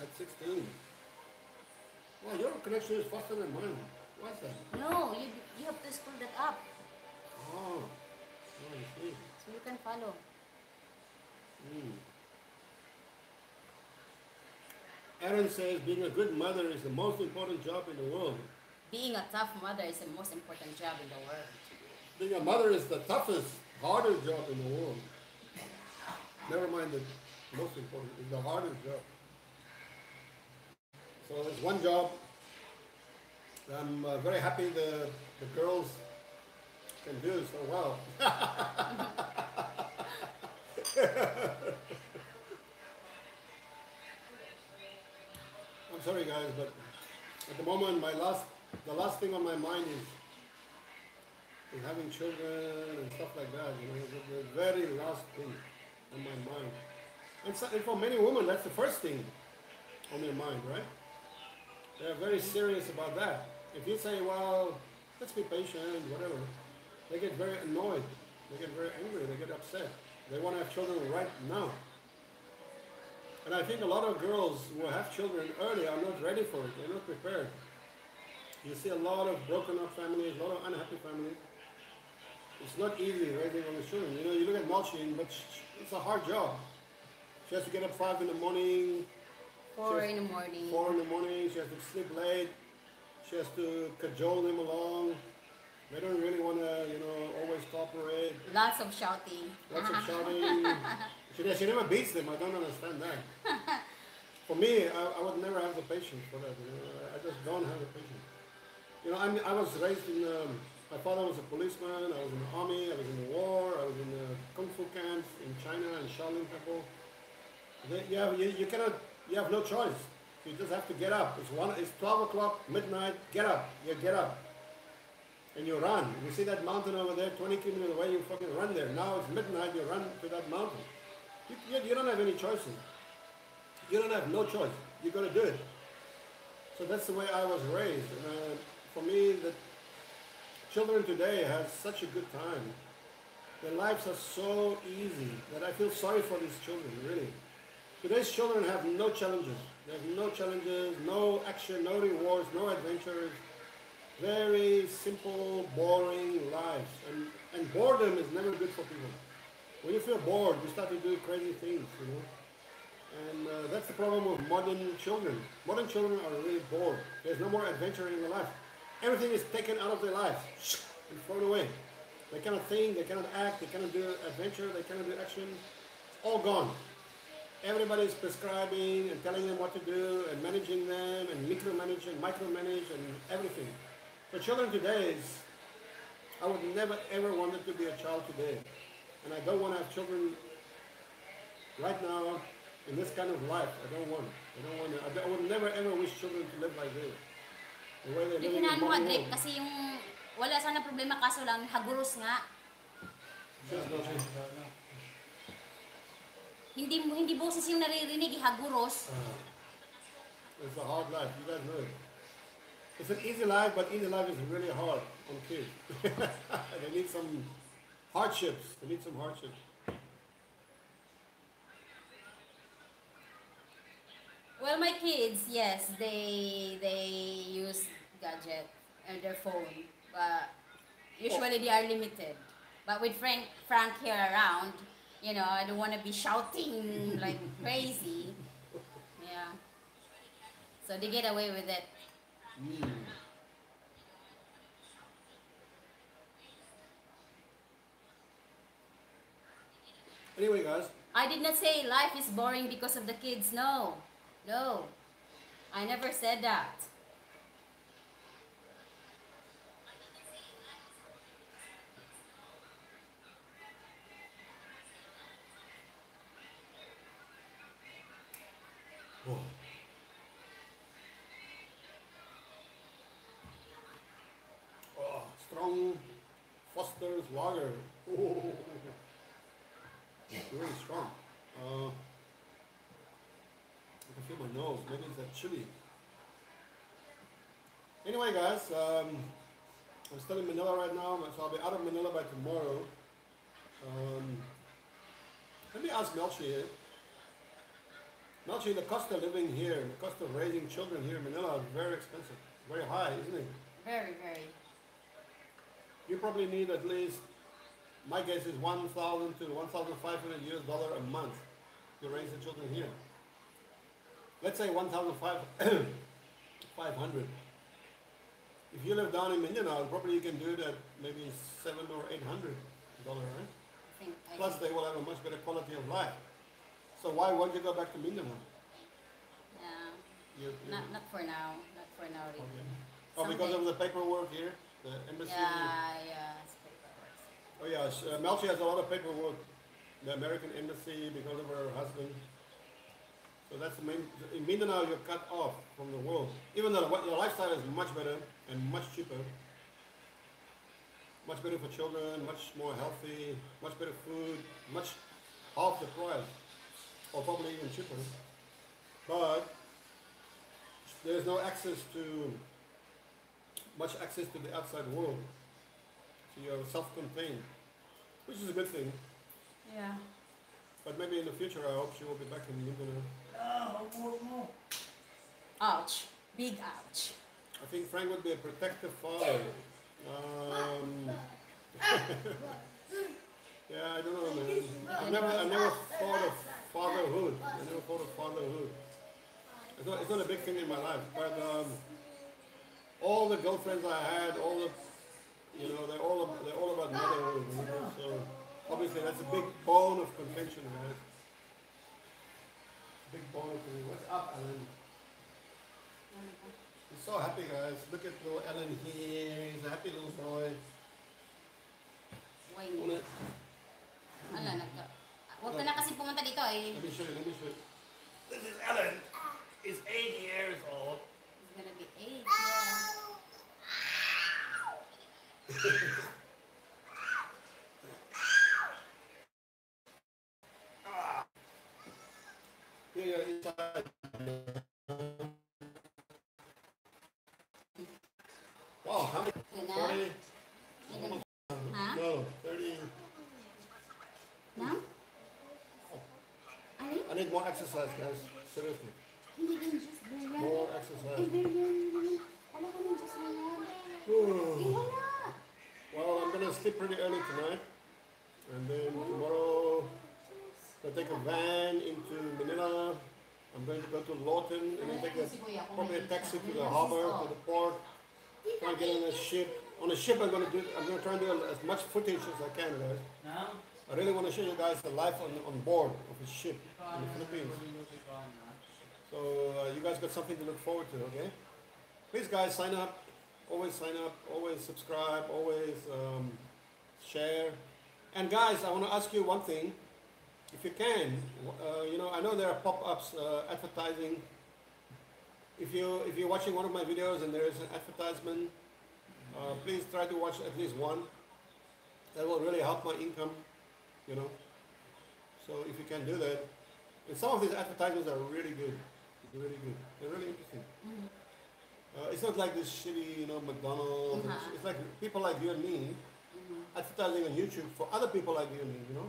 At 16. Well, your connection is faster than mine. What's that? No, you have to scroll that up Oh, I see. so you can follow. Mm. Aaron says being a good mother is the most important job in the world. Being a tough mother is the most important job in the world. Being a mother is the toughest, hardest job in the world. Never mind the most important, it's the hardest job. So it's one job. I'm very happy the girls can do so well. I'm sorry guys, but at the moment the last thing on my mind is having children and stuff like that. You know, the very last thing on my mind. And, so, and for many women, that's the first thing on their mind, right? They're very serious about that. If you say, well, let's be patient, whatever, they get very annoyed. They get very angry. They get upset. They want to have children right now. And I think a lot of girls who have children early are not ready for it. They're not prepared. You see a lot of broken up families, a lot of unhappy families. It's not easy raising all the children. You know, you look at Melchie, but it's a hard job. She has to get up 5 in the morning. 4 in the morning. 4 in the morning. She has to sleep late. She has to cajole them along. They don't really want to, you know, always cooperate. Lots of shouting. Lots of shouting. She never beats them. I don't understand that. For me, I would never have the patience for that. You know? I just don't have the patience. You know, I was raised in, my father was a policeman, I was in the army, I was in the war, I was in the kung fu camps in China and Shaolin Temple. You have no choice. You just have to get up. It's 12 o'clock, midnight, get up. You get up. And you run. You see that mountain over there, 20 kilometers away, you fucking run there. Now it's midnight, you run to that mountain. You don't have any choices. You don't have no choice. You got to do it. So that's the way I was raised. For me, the children today have such a good time. Their lives are so easy that I feel sorry for these children, really. Today's children have no challenges. They have no challenges, no action, no rewards, no adventures. Very simple, boring lives. And boredom is never good for people. When you feel bored, you start to do crazy things, you know. And that's the problem with modern children. Modern children are really bored. There's no more adventure in their life. Everything is taken out of their lives and thrown away. They cannot think, they cannot act, they cannot do adventure, they cannot do action. It's all gone. Everybody is prescribing and telling them what to do and managing them and micromanage and everything. For children today, I would never ever wanted to be a child today. And I don't want to have children right now in this kind of life. I don't want. I would never ever wish children to live like this. The way they're living in Likinan mo, modern Adric, world. kasi yung wala sana problema kaso lang haguros nga. Yes, Melchie. Hindi boses yung naririnig, haguros. It's a hard life. You guys know it. It's an easy life, but easy life is really hard on kids. They need some hardships. Well, my kids, yes, they use gadget and their phone, but usually they are limited. But with Frank here around, you know, I don't want to be shouting like crazy. Yeah. So they get away with it. Anyway, guys, I did not say life is boring because of the kids. No. No. I never said that. strong Foster's lager. Oh, it's really strong. I can feel my nose. Maybe it's that chili. Anyway, guys, I'm still in Manila right now, so I'll be out of Manila by tomorrow. Let me ask Melchie. Melchie, the cost of living here, the cost of raising children here in Manila is very expensive, very high, isn't it? Very, very. You probably need at least, my guess is 1,000 to 1,500 US dollar a month to raise the children here. Let's say 1,500. If you live down in Mindanao, probably you can do that maybe $700 or $800, right? Plus they will have a much better quality of life. So why won't you go back to Mindanao? Yeah. Not for now. Not for now, really. Okay. Oh, because of the paperwork here? The embassy? Yeah. It's paperwork. Oh yes, Melchie has a lot of paperwork. The American embassy because of her husband. So that's the main. In Mindanao, you're cut off from the world. Even though the lifestyle is much better and much cheaper. Much better for children, much more healthy, much better food, much half the price, or probably even cheaper. But there's no much access to the outside world. So you're self-contained, which is a good thing. Yeah. But maybe in the future, I hope she will be back in Mindanao. Ouch. Big ouch. I think Frank would be a protective father. Yeah, I don't know, man. I never thought of fatherhood. It's not a big thing in my life, but all the girlfriends I had, they're all about motherhood. You know? So obviously that's a big bone of contention, right? Big bone of contention. What's up, Alan? He's so happy, guys. Look at little Alan here. He's a happy little boy. Why? Ala, huwag ka na kasi pumunta dito eh. Let me show you. This is Alan. He's 8 years old. He's gonna be 8, yeah. Here, inside. Wow, how many? 40? Huh? No, 30. Now? I need more exercise, guys. Seriously. Hindi, just More exercise. Alam ko na just Whew. Well, I'm gonna sleep pretty early tonight, and then tomorrow I'll take a van into Manila. I'm going to go to Lawton and then take probably a taxi to the harbor, to the port. Try and get on a ship. On a ship, I'm gonna try and do as much footage as I can, guys. Now, I really want to show you guys the life on board of a ship in the Philippines. So you guys got something to look forward to, okay? Please, guys, sign up. Always sign up. Always subscribe. Always share. And guys, I want to ask you one thing. If you can, you know, I know there are pop-ups advertising. If you're watching one of my videos and there is an advertisement, please try to watch at least one. That will really help my income, you know. So if you can do that, and some of these advertisements are really good. They're really good. They're really interesting. It's not like this shitty, you know, McDonald's. It's like people like you and me advertising on YouTube for other people like you and me, you know.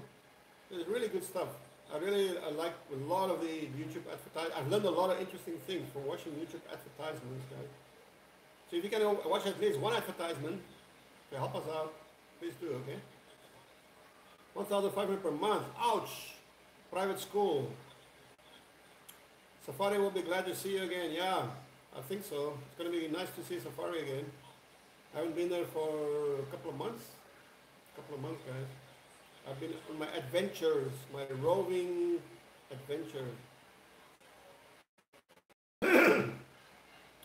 It's really good stuff. I like a lot of the YouTube advertising. I've learned a lot of interesting things from watching YouTube advertisements, guys. So if you can watch at least one advertisement to help us out, please do, okay? 1,500 per month. Ouch! Private school. Safari will be glad to see you again. Yeah, I think so. It's going to be nice to see Safari again. I haven't been there for a couple of months. Guys. I've been on my adventures, my roving adventure.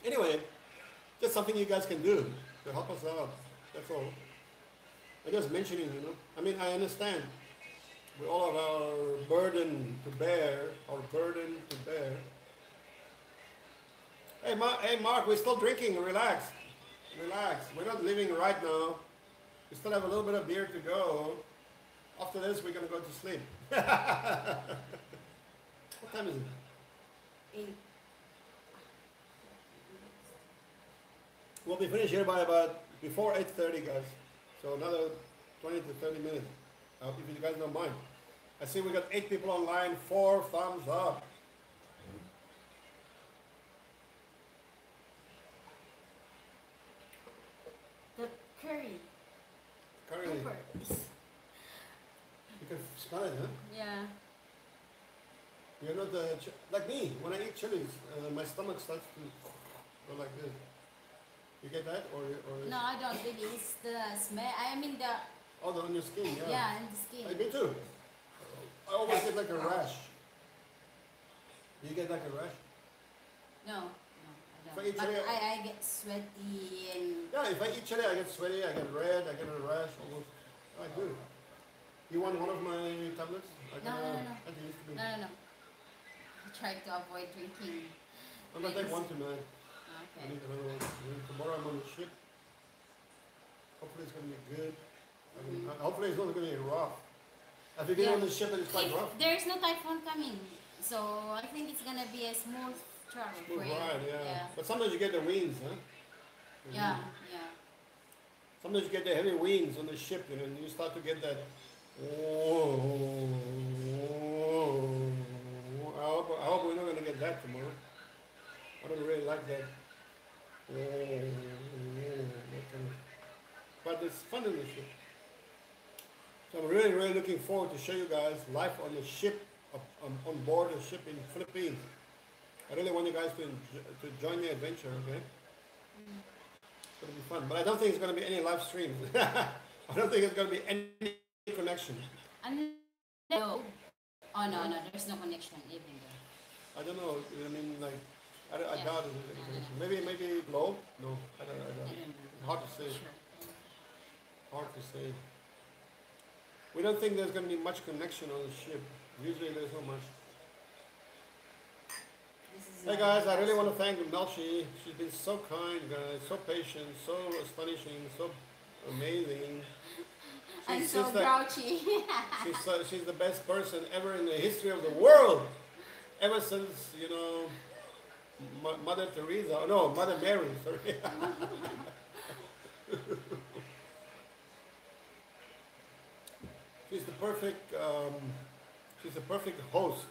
Anyway, just something you guys can do to help us out. That's all. I'm just mentioning, you know. I mean, I understand. We all have our burden to bear. Hey, Mark, we're still drinking. Relax. We're not leaving right now. We still have a little bit of beer to go. After this, we're going to go to sleep. What time is it? 8. We'll be finished here by about before 8:30, guys. So another 20 to 30 minutes. If you guys don't mind. I see we got 8 people online. 4 thumbs up. The curry. Curry. Pepper. You can smell it, huh? Yeah. You're not like me. When I eat chilies, my stomach starts to go like this. You get that, or No, I don't really. It's the smell. I mean the. oh, on your skin, yeah. Yeah, and the skin. Me too. I always get like a rash. Do you get like a rash? No, If I I eat don't. But chili, I get sweaty and. yeah, if I eat chili, I get sweaty, I get red, I get a rash almost. I do. You want one of my tablets? No. I think it's good. No. I try to avoid drinking. I'm gonna take one tonight. I Okay. need another one. Tomorrow I'm on the ship. Hopefully it's gonna be good. I mean, hopefully it's not gonna be rough. Have you been on the ship and it's quite rough? There is no typhoon coming, so I think it's gonna be a smooth travel for Smooth you. ride, yeah. But sometimes you get the winds, huh? Yeah. Sometimes you get the heavy winds on the ship, you know, and you start to get that. Oh, I hope we're not going to get that tomorrow. I don't really like that. But it's fun in the ship. So I'm really looking forward to show you guys life on the ship, on board a ship in Philippines. I really want you guys to join the adventure, okay? It's going to be fun. But I don't think it's going to be any live streams. I don't think it's going to be any connection. No. Oh no, there's no connection even there. I don't know. I mean, like, I Yeah. doubt it. Maybe globe? No, I don't. Hard to say. Hard to say. We don't think there's going to be much connection on the ship. Usually there's not much. Hey guys, I really want to thank Melchie. She's been so kind, guys, so patient, so astonishing, so amazing. I'm She's so just like- grouchy. she's the best person ever in the history of the world. Ever since, you know, Mother Teresa, no, Mother Mary, sorry. She's the perfect host.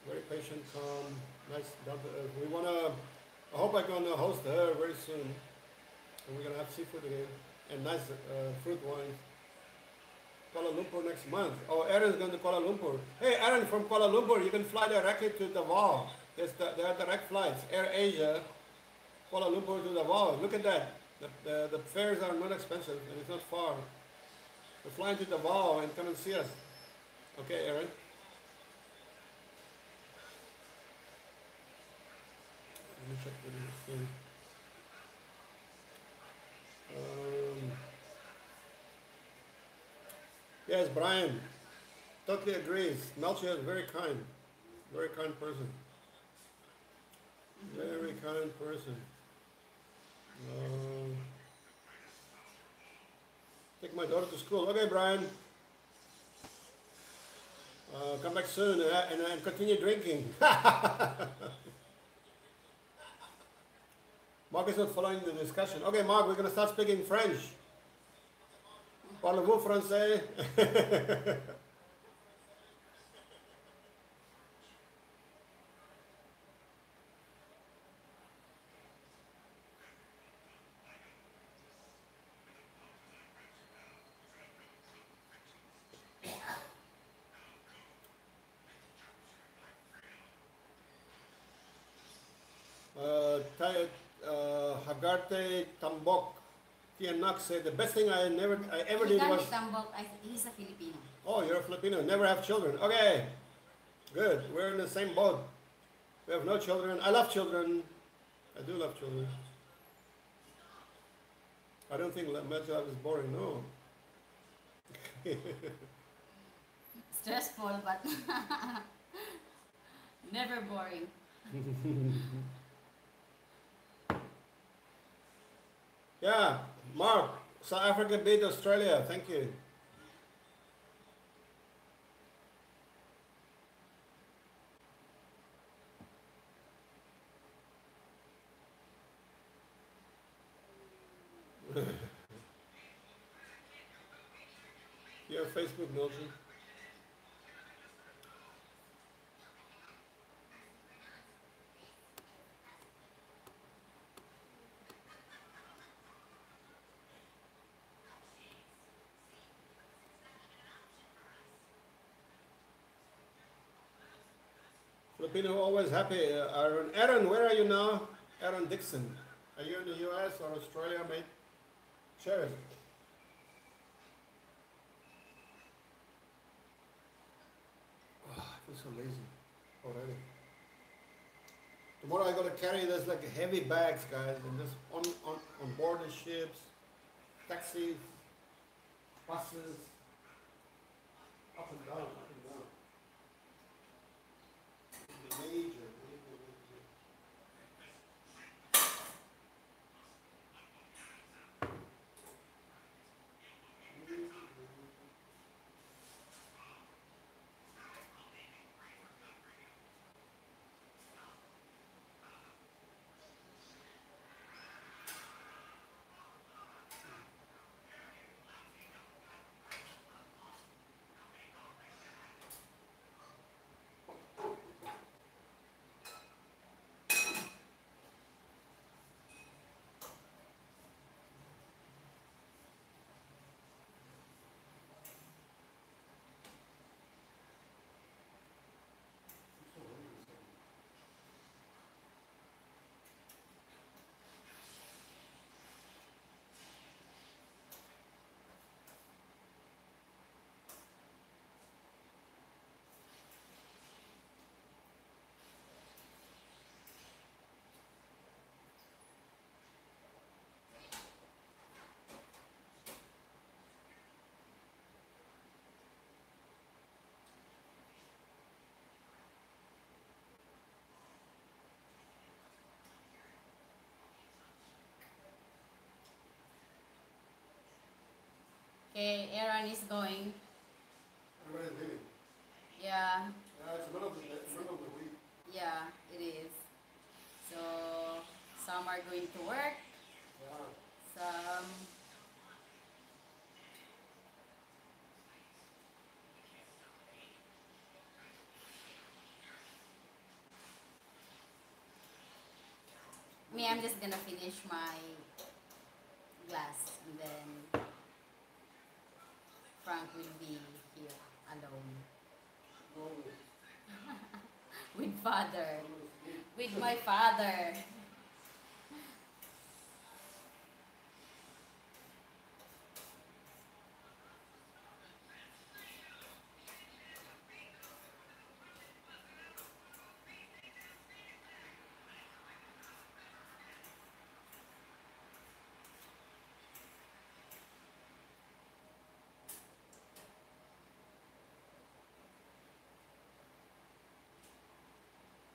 Very patient, calm, nice, down to earth. We want to I hope I'm gonna host her very soon. And we're gonna have seafood again and nice fruit wine. Kuala Lumpur next month. Oh, Aaron's going to Kuala Lumpur. Hey, Aaron from Kuala Lumpur, you can fly directly to Davao. There are direct flights. Air Asia, Kuala Lumpur to Davao. Look at that. The fares are not expensive and it's not far. We're flying to Davao and come and see us. Okay, Aaron. Let me check the thing. Yes, Brian. Totally agrees. Melchie is very kind person. Very kind person. Take my daughter to school. Okay, Brian. Come back soon and continue drinking. Mark is not following the discussion. Okay, Mark, we're going to start speaking French. Parlez-vous français? Hagarte Tambok Tianak said the best thing I ever did was. Tambok, he's a Filipino. Oh, you're a Filipino. Never have children. Okay, good. We're in the same boat. We have no children. I love children. I do love children. I don't think mental life is boring. No. Stressful, but never boring. Yeah, Mark, South Africa beat Australia. Thank you. You have Facebook, Melchie? Filipino always happy. Aaron, where are you now? Aaron Dixon. Are you in the US or Australia, mate? Share it. Oh, I feel so lazy already. Tomorrow I gotta carry this like heavy bags, guys, and just on board the ships, taxis, buses, up and down, up and down. Major. Okay, Aaron is going. Everybody's leaving. Yeah, It's middle of the week. yeah, it is. So some are going to work, Yeah. some I'm just gonna finish my glass and then Frank will be here alone with father, with my father.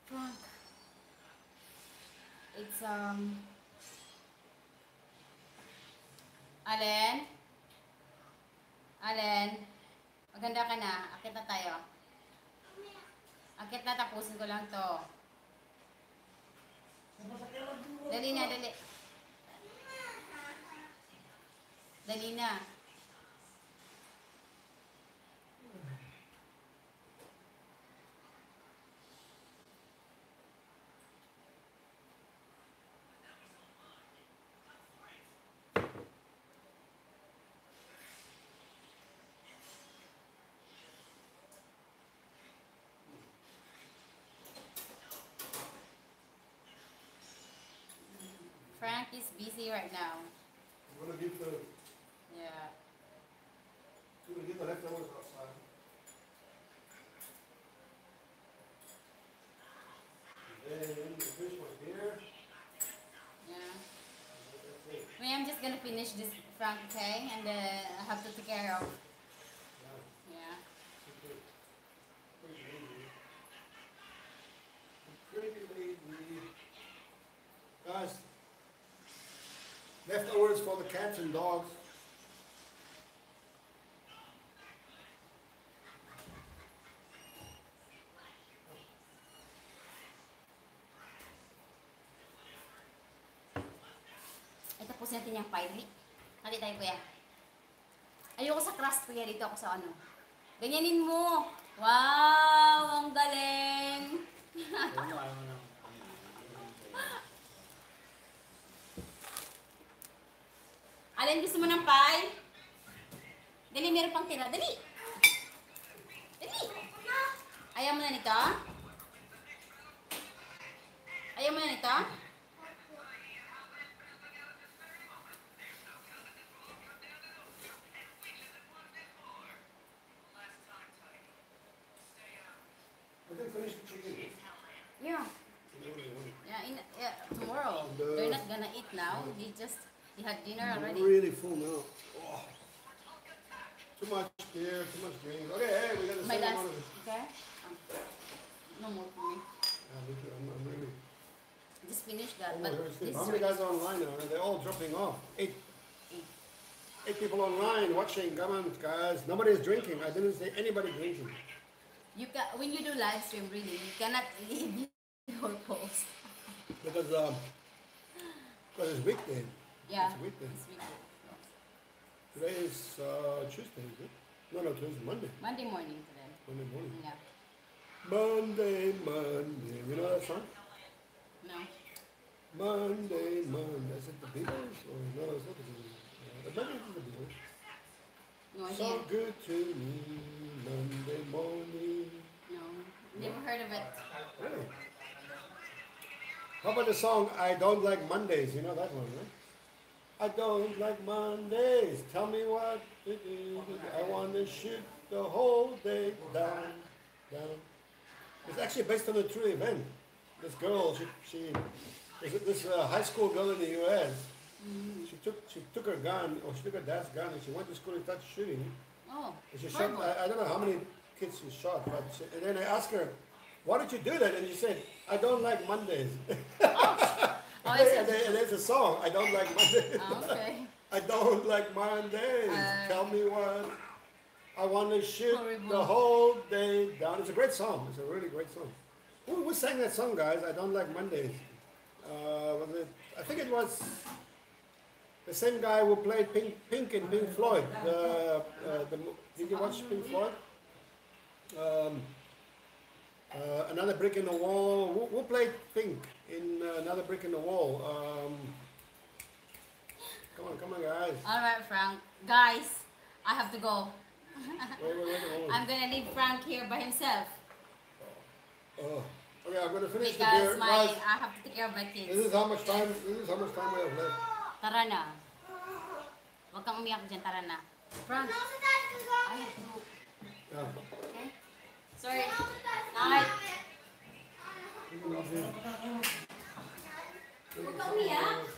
Frank, it's Allen, Allen, maganda ka na. Akit na tayo. Akit na, tapusin ko lang to. Dali na, dali. Dali na. Frank is busy right now. I'm gonna give the Yeah. leftovers outside. And then the fish was here. Yeah. That's it. Well, I'm just gonna finish this Frank, okay? And I have to take care of. Yeah. Yeah. Pretty lazy. Guys, leftovers for the cats and dogs. Ay, tapos natin yung pie. Hali tayo, kuya. Ayoko sa crust, kuya. Dito ako sa ano. Ganyanin mo. Wow! Ang galing! Ayaw mo na. Alin, gusto mo ng pie? Dali, meron pang tira. Dali! Dali! Ayaw mo na nito? Ayaw mo na nito? I think finish the chicken. Yeah. Yeah, tomorrow. They're not gonna eat now. They had dinner I'm already. really full now. Oh. Too much beer, too much drink. Okay, hey, we got the My same last, amount of it. okay? No more for me. Yeah, me too. I'm really Just finish that. almost But very this sick. How many guys are online now? They're all dropping off. Eight. Eight. 8 people online watching. Come on, guys. Nobody's drinking. I didn't see anybody drinking. You can, when you do live stream, really, you cannot leave your post. Because it's weekday. Yeah. It's weekday. It's weekday. Today is Tuesday, is it? No, today's Monday. Monday morning today. Monday morning. Yeah. Monday, Monday. You know that song? No. Monday, Monday. Is it the Beatles? Or no, it's not the Beatles. Maybe it's the Beatles. No idea. So good to me, Monday morning. No. Never heard of it. Really? How about the song I Don't Like Mondays? You know that one, right? I don't like Mondays. Tell me what to do. I want to shoot the whole day down. It's actually based on a true event. This girl, she this high school girl in the U.S. She took her gun, or she took her dad's gun, and she went to school and started shooting. Oh. And she shot. horrible. I don't know how many kids she shot, but and then I asked her, "Why did you do that?" And she said, "I don't like Mondays." Oh, and there's a song, "I don't like Mondays." okay. I don't like Mondays. Tell me what. I want to shoot Horrible. the whole day down. It's a great song. It's a really great song. Who sang that song, guys? I don't like Mondays. Was it? I think it was the same guy who played Pink in Pink Floyd. Did you watch Pink Floyd? Another Brick in the Wall. Who played Pink? in another brick in the wall. Come on, guys. All right, Frank. Guys, I have to go. Wait, hold on. I'm gonna leave Frank here by himself Okay, I'm gonna finish the because beer. Guys, I have to take care of my this kids. is how much time. This is how much time we have left. Tara na. Huwag kang umiyak dyan, tara na. Frank, I have to go. Yeah. Okay? Sorry. Night. Huwag kang umiyak.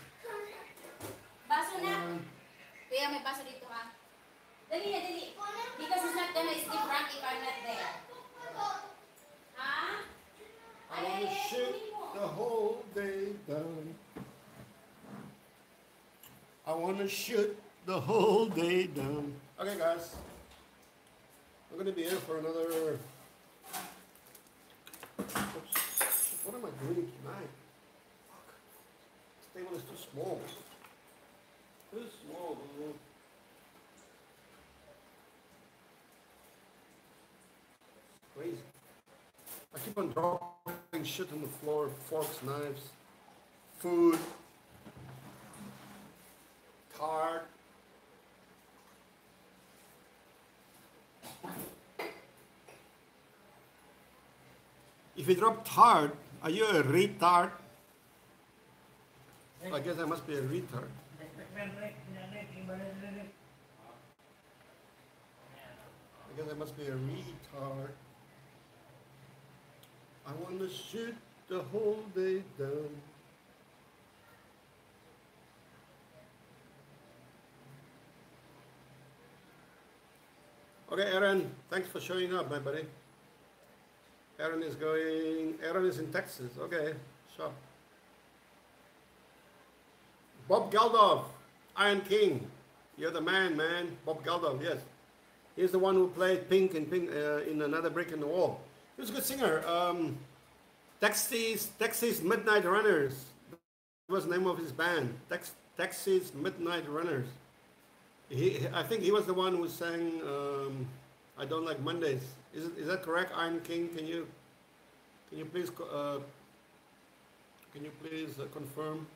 Baso na. Kuya, may baso dito ha. Dali na, dali. Because it's not gonna sleep Frank if I'm not there. Ha? I want to shit the whole day down. I want to shoot the whole day down. Okay, guys. I'm going to be here for another... Oops. What am I doing tonight? Fuck. This table is too small. Too small, bro. Crazy. I keep on dropping shit on the floor, forks, knives, food, tart. If you drop tart, are you a retard? I guess I must be a retard. I guess I must be a retard. I want to shoot the whole day down. Okay, Aaron, thanks for showing up, my buddy. Aaron is in Texas. Okay, sure. Bob Geldof, Iron King. You're the man. Bob Geldof, yes. He's the one who played Pink in Another Brick in the Wall. He was a good singer. Texas Midnight Runners. That was the name of his band. Texas Midnight Runners. I think he was the one who sang I Don't Like Mondays. Is that correct, Iron King? Can you please confirm?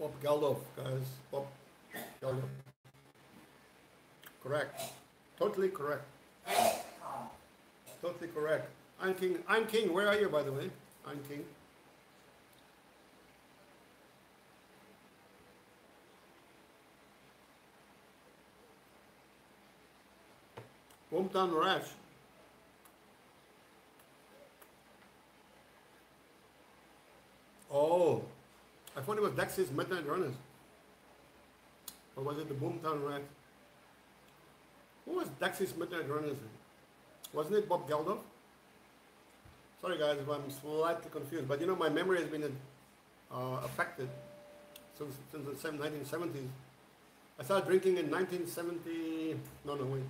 Bob Geldof, guys. Bob Geldof. Correct. Totally correct. Totally correct. Iron King, where are you, by the way? Iron King. Hometown Rash. Oh, I thought it was Dexys Midnight Runners. Or was it the Boomtown Rat? Who was Dexys Midnight Runners? Wasn't it Bob Geldof? Sorry guys if I'm slightly confused, but you know my memory has been affected since the 1970s. I started drinking in 1970. No, wait.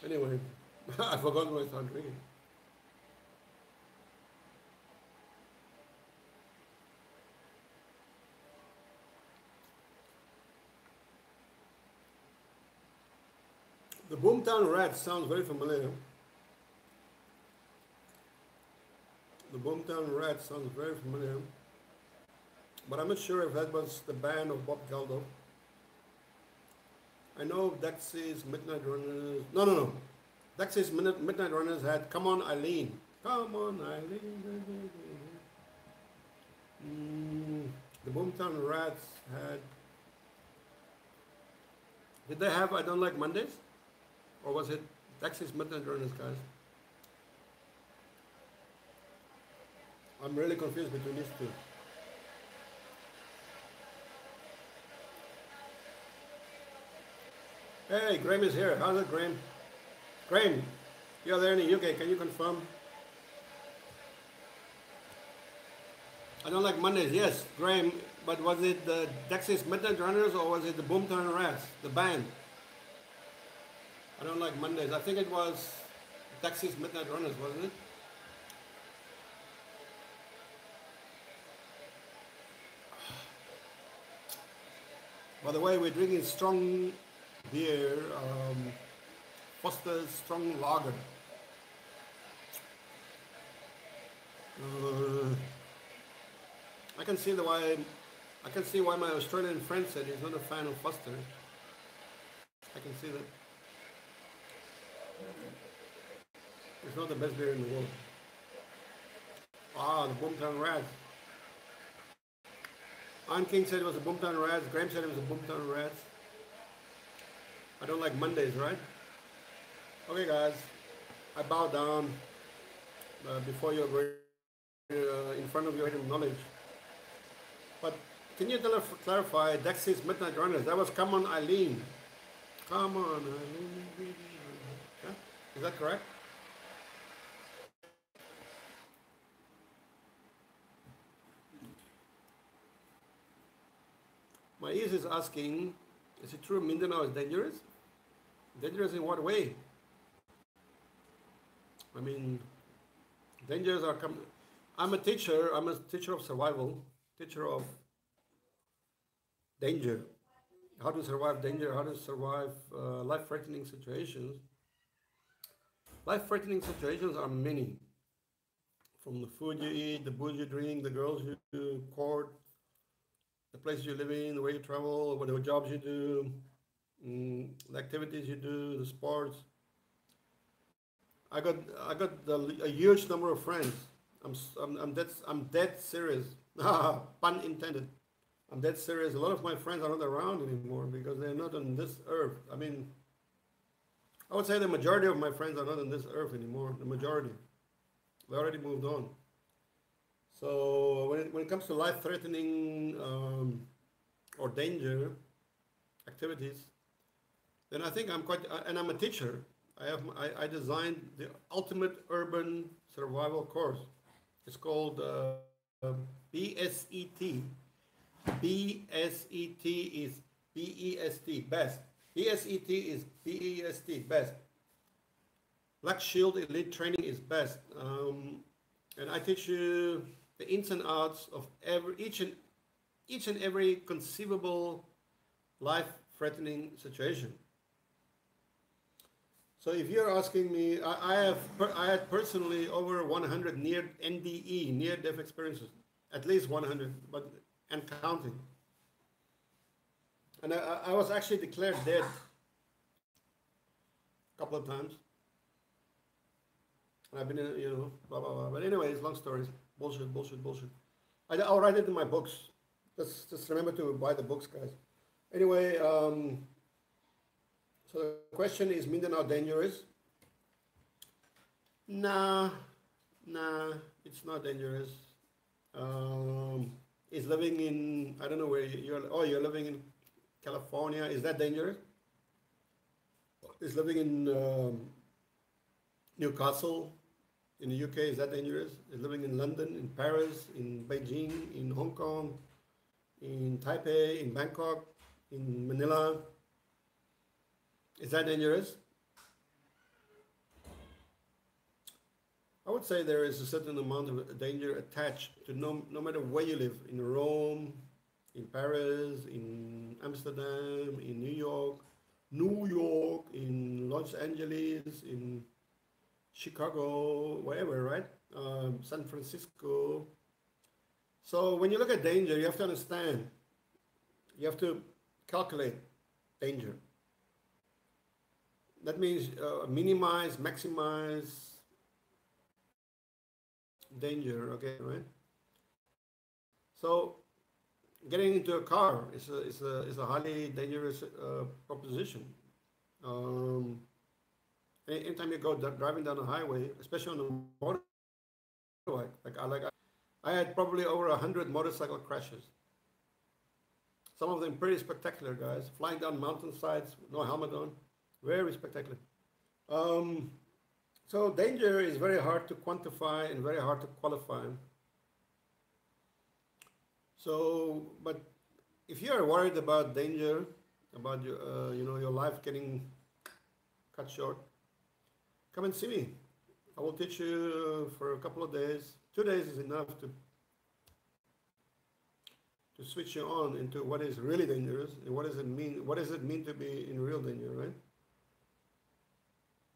Anyway, I forgot when I started drinking. The Boomtown Rats sounds very familiar. The Boomtown Rats sounds very familiar. But I'm not sure if that was the band of Bob Geldof. I know Dexys Midnight Runners. No. Dexys Midnight Runners had Come On Eileen. Come on Eileen. The Boomtown Rats had... Did they have I Don't Like Mondays? Or was it Dexys Midnight Runners, guys? I'm really confused between these two. Hey, Graham is here. How's it, Graham? Graham, you're there in the UK. Can you confirm? I Don't Like Mondays. Yes, Graham. But was it the Dexys Midnight Runners or was it the Boomtown Rats, the band? I Don't Like Mondays. I think it was Dexys Midnight Runners, wasn't it? By the way, we're drinking strong beer, Foster's Strong Lager. Uh, I can see the why. I can see why my Australian friend said he's not a fan of Foster. I can see that. It's not the best beer in the world. Ah, the Boomtown Rats. Aunt King said it was a Boomtown Rats. Graham said it was a Boomtown Rats. I don't like Mondays, right? Okay, guys. I bow down before you're going in front of your hidden knowledge. But can you clarify Dexy's Midnight Runners? That was Come On Eileen. Come on, Eileen. Yeah? Is that correct? My ears is asking, is it true Mindanao is dangerous? Dangerous in what way? I mean, dangers are coming. I'm a teacher of survival, teacher of danger. How to survive danger, how to survive life-threatening situations. Life-threatening situations are many. From the food you eat, the booze you drink, the girls you court, the place you live in, the way you travel, what jobs you do, the activities you do, the sports. I got a huge number of friends. I'm dead serious. Pun intended. I'm dead serious. A lot of my friends are not around anymore because they're not on this earth. I mean, I would say the majority of my friends are not on this earth anymore. The majority. They already moved on. So when it comes to life-threatening or danger activities, then I think I'm quite, and I'm a teacher. I designed the ultimate urban survival course. It's called BSET. BSET is BEST, best. BSET is BEST, best. Black Shield Elite Training is best. And I teach you the ins and outs of each and every conceivable life-threatening situation. So if you're asking me, I had personally over 100 near NDE, near-death experiences, at least 100, and counting. And I was actually declared dead a couple of times. And I've been in, blah, blah, blah. But anyways, long stories. Bullshit. I'll write it in my books. Just remember to buy the books, guys. Anyway, so the question is, Mindanao dangerous? Nah, it's not dangerous. Is living in, I don't know where you're living in California. Is that dangerous? Is living in Newcastle in the UK, is that dangerous? Is living in London, in Paris, in Beijing, in Hong Kong, in Taipei, in Bangkok, in Manila, is that dangerous? I would say there is a certain amount of danger attached to no matter where you live, in Rome, in Paris, in Amsterdam, in New York, in Los Angeles, in Chicago, wherever, right? San Francisco. So when you look at danger, you have to understand, you have to calculate danger. That means minimize, maximize danger, okay, right? So getting into a car is a highly dangerous proposition. Anytime you go driving down the highway, especially on the motorbike, I had probably over 100 motorcycle crashes. Some of them pretty spectacular, guys. Flying down mountainsides, no helmet on, very spectacular. So danger is very hard to quantify and very hard to qualify. So, but if you are worried about danger, about your life getting cut short, come and see me. I will teach you for a couple of days. 2 days is enough to switch you on into what is really dangerous and what does it mean. What does it mean to be in real danger, right?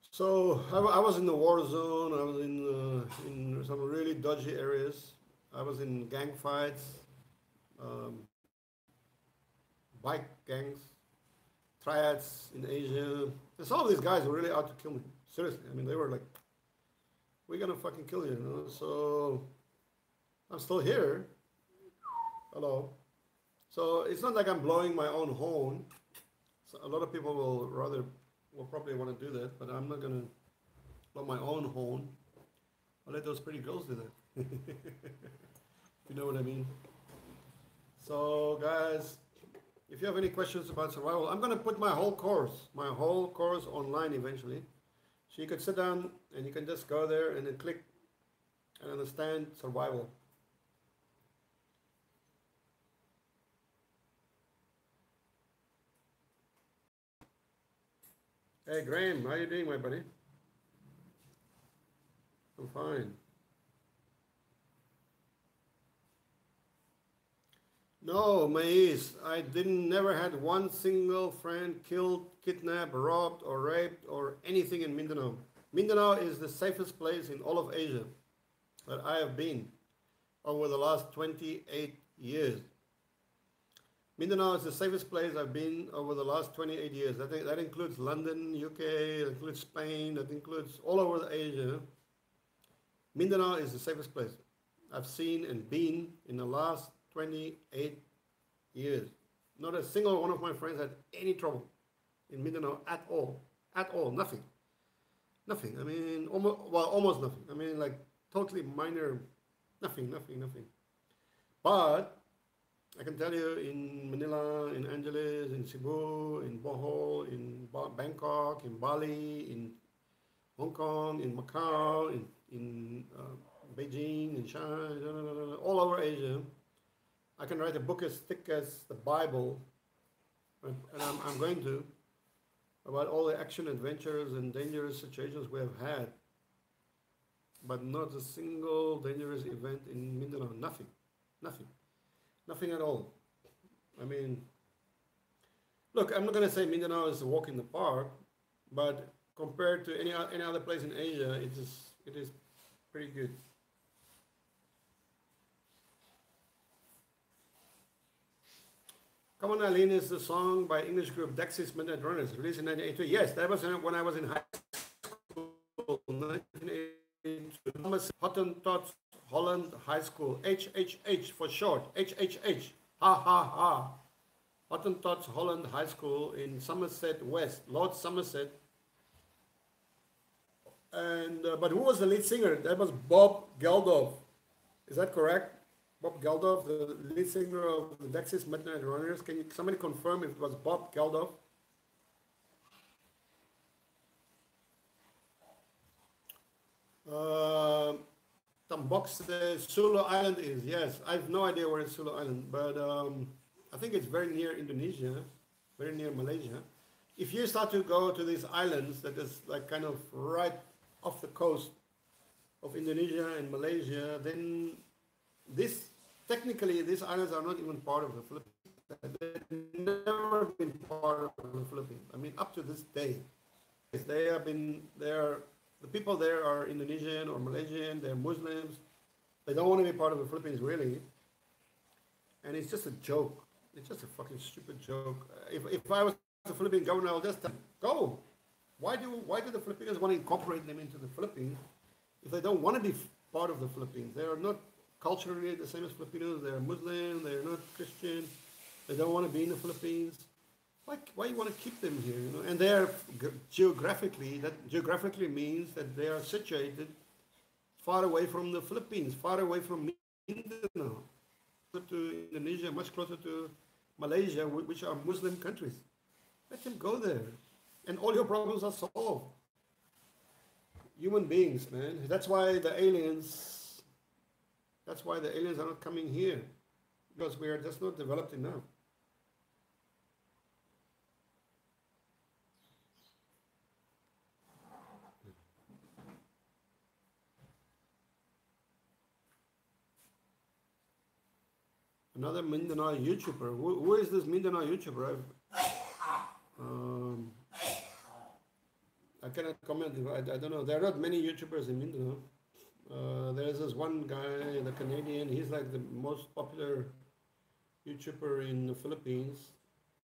So I was in the war zone. I was in some really dodgy areas. I was in gang fights, um, bike gangs, triads in Asia. And some of these guys were really out to kill me. Seriously, I mean, they were like, "We're gonna fucking kill you," you know. So I'm still here. Hello. So it's not like I'm blowing my own horn. So a lot of people will probably want to do that, but I'm not gonna blow my own horn. I'll let those pretty girls do that. You know what I mean? So guys, if you have any questions about survival, I'm gonna put my whole course online eventually. So you can sit down and you can just go there and then click and understand survival. Hey Graham, how you doing, my buddy? I'm fine. No, Mais, I never had one single friend killed, kidnapped, robbed, or raped, or anything in Mindanao. Mindanao is the safest place in all of Asia that I have been over the last 28 years. Mindanao is the safest place I've been over the last 28 years. That includes London, UK, that includes Spain, that includes all over Asia. Mindanao is the safest place I've seen and been in the last 28 years. Not a single one of my friends had any trouble in Mindanao at all. At all, nothing. Nothing. I mean, almost nothing. I mean, like totally minor, nothing. But I can tell you in Manila, in Angeles, in Cebu, in Bohol, in Bangkok, in Bali, in Hong Kong, in Macau, in Beijing, in China, all over Asia. I can write a book as thick as the Bible, and I'm going to, about all the action adventures and dangerous situations we have had, but not a single dangerous event in Mindanao. Nothing at all. I mean, look, I'm not going to say Mindanao is a walk in the park, but compared to any other place in Asia, it is pretty good. Come On Eileen is the song by English group Dexys Midnight Runners, released in 1982. Yes, that was when I was in high school, 1982. Thomas Hottentot Holland High School, HHH for short, HHH, ha ha ha. Hottentot Holland High School in Somerset West, Lord Somerset. And but who was the lead singer? That was Bob Geldof. Is that correct? Bob Geldof, the lead singer of the Dexys Midnight Runners. Can somebody confirm if it was Bob Geldof? Some box says Sulu Island is. Yes, I have no idea where it's Sulu Island, but I think it's very near Indonesia, very near Malaysia. If you start to go to these islands that is like kind of right off the coast of Indonesia and Malaysia, then technically these islands are not even part of the Philippines. They've never been part of the Philippines. I mean, up to this day, the people there are Indonesian or Malaysian. They're Muslims. They don't want to be part of the Philippines, really. And it's just a joke. It's just a fucking stupid joke. If I was the Philippine governor, I'll just go. Why do the Filipinos want to incorporate them into the Philippines if they don't want to be part of the Philippines? They are not culturally the same as Filipinos. They're Muslim. They're not Christian. They don't want to be in the Philippines. Why you want to keep them here? You know? And they're geographically. That geographically means that they are situated far away from the Philippines, far away from Mindanao, to Indonesia, much closer to Malaysia, which are Muslim countries. Let them go there, and all your problems are solved. Human beings, man. That's why the aliens are not coming here, because we are just not developed enough. Another Mindanao YouTuber. Who is this Mindanao YouTuber? Um, I cannot comment. I don't know. There are not many YouTubers in Mindanao. There's this one guy, the Canadian. He's like the most popular YouTuber in the Philippines.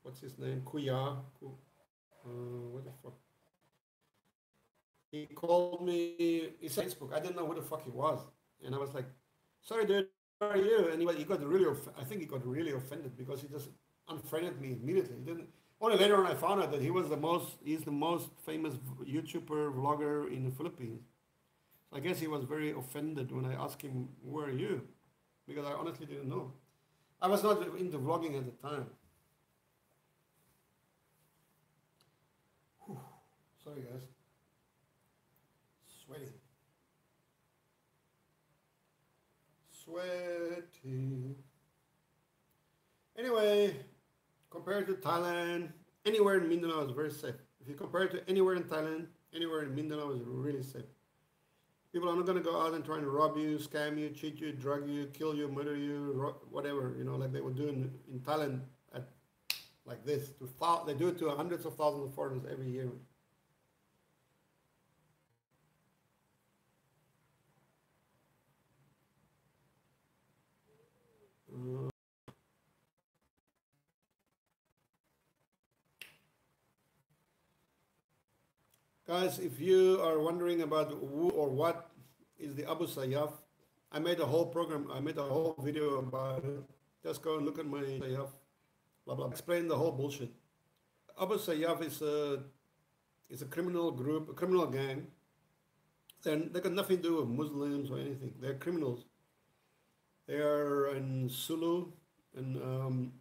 What's his name? Kuya. What the fuck? He called me. He said Facebook. I didn't know who the fuck he was, and I was like, "Sorry, dude. How are you?" And he got really. I think he got really offended because he just unfriended me immediately. He didn't. Only later on I found out that he's the most famous YouTuber vlogger in the Philippines. I guess he was very offended when I asked him, "Where are you?" Because I honestly didn't know. I was not into vlogging at the time. Whew. Sorry, guys. Sweating. Sweating. Anyway, compared to Thailand, anywhere in Mindanao is very safe. If you compare it to anywhere in Thailand, anywhere in Mindanao is really safe. People are not going to go out and try and rob you, scam you, cheat you, drug you, kill you, murder you, whatever, like they would do in Thailand like this. They do it to hundreds of thousands of foreigners every year. Guys, if you are wondering about who or what is the Abu Sayyaf, I made a whole video about it. Just go and look at my Sayyaf, blah, blah. Explain the whole bullshit. Abu Sayyaf is a criminal group, a criminal gang. They got nothing to do with Muslims or anything. They're criminals. They are in Sulu, and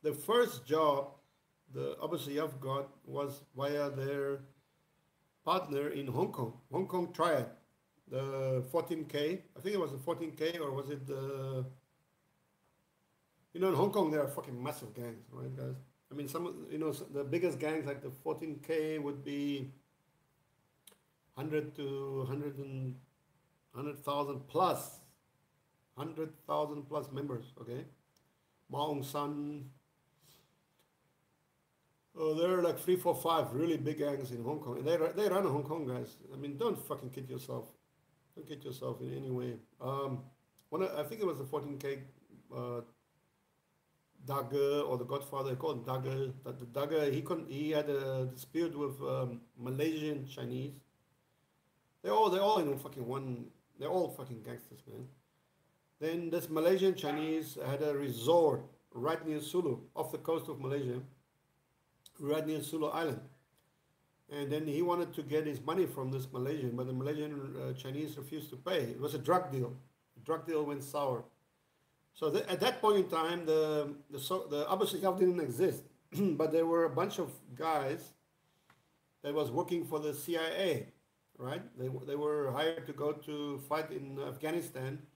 the first job the Abu Sayyaf got was via their partner in Hong Kong Triad, the 14K. I think it was the 14K, or was it the... in Hong Kong there are fucking massive gangs, right, guys? I mean, the biggest gangs like the 14K would be 100 to 100,000 plus, 100,000 plus members, okay? Maung San. Oh, there are like 3, 4, 5 really big gangs in Hong Kong. And they run Hong Kong, guys. I mean, don't fucking kid yourself. Don't kid yourself in any way. I think it was the 14K Dagger, or the Godfather. They called him Dagger. The Dagger, he had a dispute with Malaysian Chinese. They're all in fucking one. They're all fucking gangsters, man. Then this Malaysian Chinese had a resort right near Sulu, off the coast of Malaysia, right near Sulu Island. And then he wanted to get his money from this Malaysian, but the Malaysian Chinese refused to pay. It was a drug deal. The drug deal went sour. So at that point in time, the Abu Sayyaf didn't exist, but there were a bunch of guys that was working for the CIA, right? They were hired to go to fight in Afghanistan,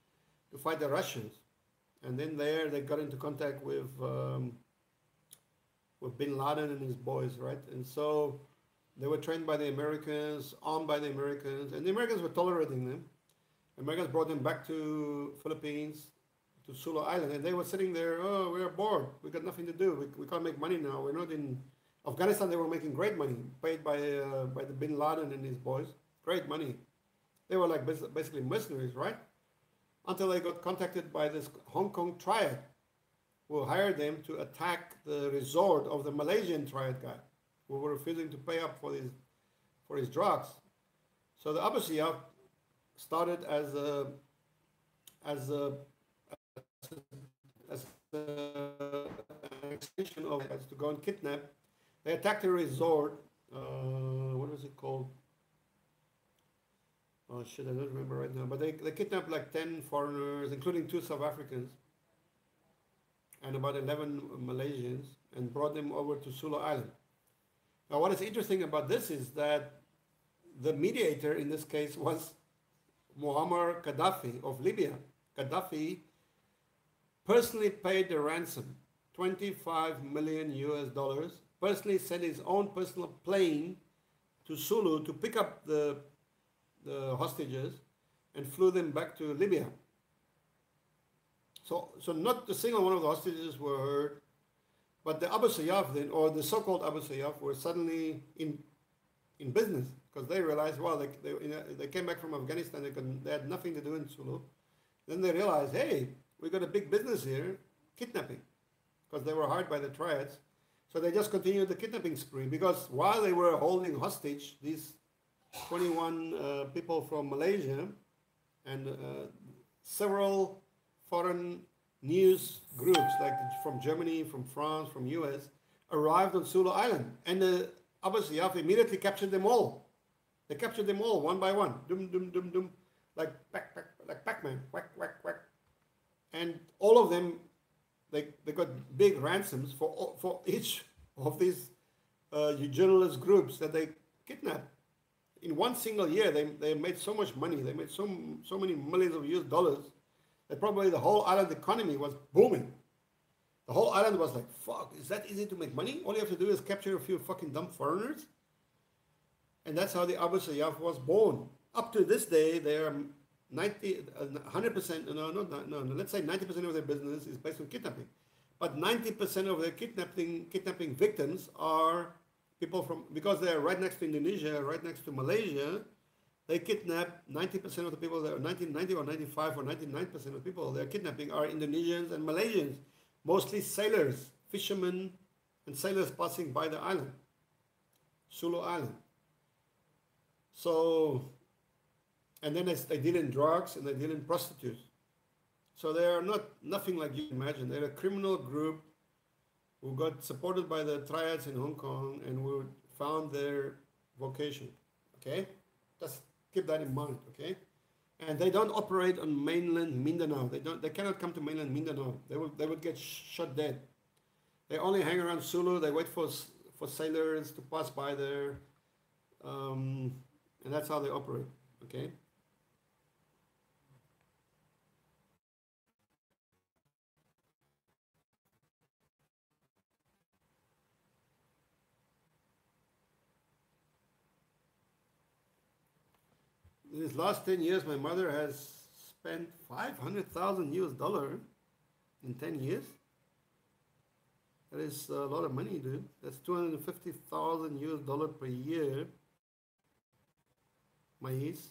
to fight the Russians. And then there they got into contact with Bin Laden and his boys, right? And so they were trained by the Americans, armed by the Americans, and the Americans were tolerating them. Americans brought them back to Philippines, to Sulu Island, and they were sitting there, "Oh, we're bored. We got nothing to do. We can't make money now. We're not in Afghanistan." They were making great money, paid by the Bin Laden and his boys. Great money. They were like basically mercenaries, right? Until they got contacted by this Hong Kong Triad, who hired them to attack the resort of the Malaysian Triad guy, who were refusing to pay up for his drugs. So the Abu Sayyaf started as an extension of to go and kidnap. They attacked a resort. What was it called? Oh shit, I don't remember right now. But they kidnapped like 10 foreigners, including 2 South Africans, and about 11 Malaysians, and brought them over to Sulu Island. Now, what is interesting about this is that the mediator in this case was Muammar Gaddafi of Libya. Gaddafi personally paid the ransom, $25 million US, personally sent his own personal plane to Sulu to pick up the hostages and flew them back to Libya. So not a single one of the hostages were hurt, but the Abu Sayyaf then, or the so-called Abu Sayyaf, were suddenly in business because they realized, well, they came back from Afghanistan, they had nothing to do in Sulu. Then they realized, hey, we got a big business here, kidnapping, because they were hired by the triads. So they just continued the kidnapping spree because while they were holding hostage these 21 people from Malaysia and several foreign news groups like from Germany, from France, from US arrived on Sulu Island, and the Abu Sayyaf immediately captured them all. They captured them all one by one, dum dum dum dum, like Pac-Man, whack whack whack, and all of them they got big ransoms for each of these journalist groups that they kidnapped. In one single year, they made so much money. They made so many millions of US dollars that probably the whole island economy was booming. The whole island was like, fuck, is that easy to make money? All you have to do is capture a few fucking dumb foreigners. And that's how the Abu Sayyaf was born. Up to this day, they are 100%, no, let's say 90% of their business is based on kidnapping. But 90% of their kidnapping victims are people from, because they are right next to Indonesia, right next to Malaysia, they kidnap 90% of the people, that are 90 or 95 or 99% of the people they're kidnapping are Indonesians and Malaysians, mostly sailors, fishermen, and sailors passing by the island, Sulu Island. So, and then they deal in drugs and they deal in prostitutes. So they are nothing like you imagine. They're a criminal group who got supported by the triads in Hong Kong and who found their vocation. Okay? Just keep that in mind, okay? And they don't operate on mainland Mindanao. They cannot come to mainland Mindanao. They would get shot dead. They only hang around Sulu. They wait for sailors to pass by there. And that's how they operate, okay? In these last 10 years, my mother has spent 500,000 US dollar in 10 years. That is a lot of money, dude. That's 250,000 US dollar per year. Mais,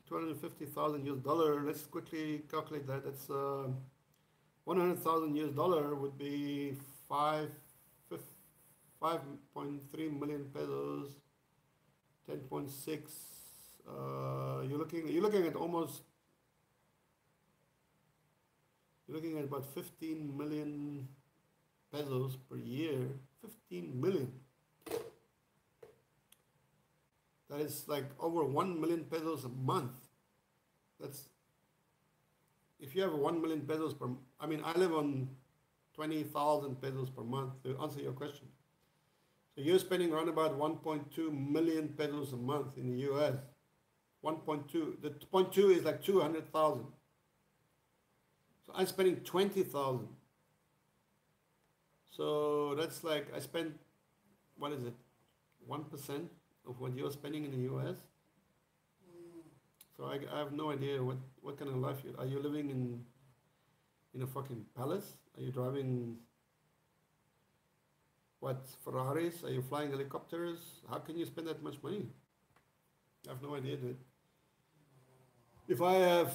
250,000 US dollar. Let's quickly calculate that. That's 100,000 US dollar would be 5.3 million pesos. 10.6. You're looking at almost. You're looking at about 15 million pesos per year. 15 million. That is like over 1 million pesos a month. That's, if you have 1 million pesos per, I mean, I live on 20,000 pesos per month, to answer your question. So you're spending around about 1.2 million pesos a month in the US. 1.2, the 0.2 is like 200,000. So I'm spending 20,000. So that's like, I spend, what is it, 1% of what you're spending in the US. So I have no idea what kind of life are you living in a fucking palace? Are you driving what, Ferraris? Are you flying helicopters? How can you spend that much money? I have no idea, dude. If I have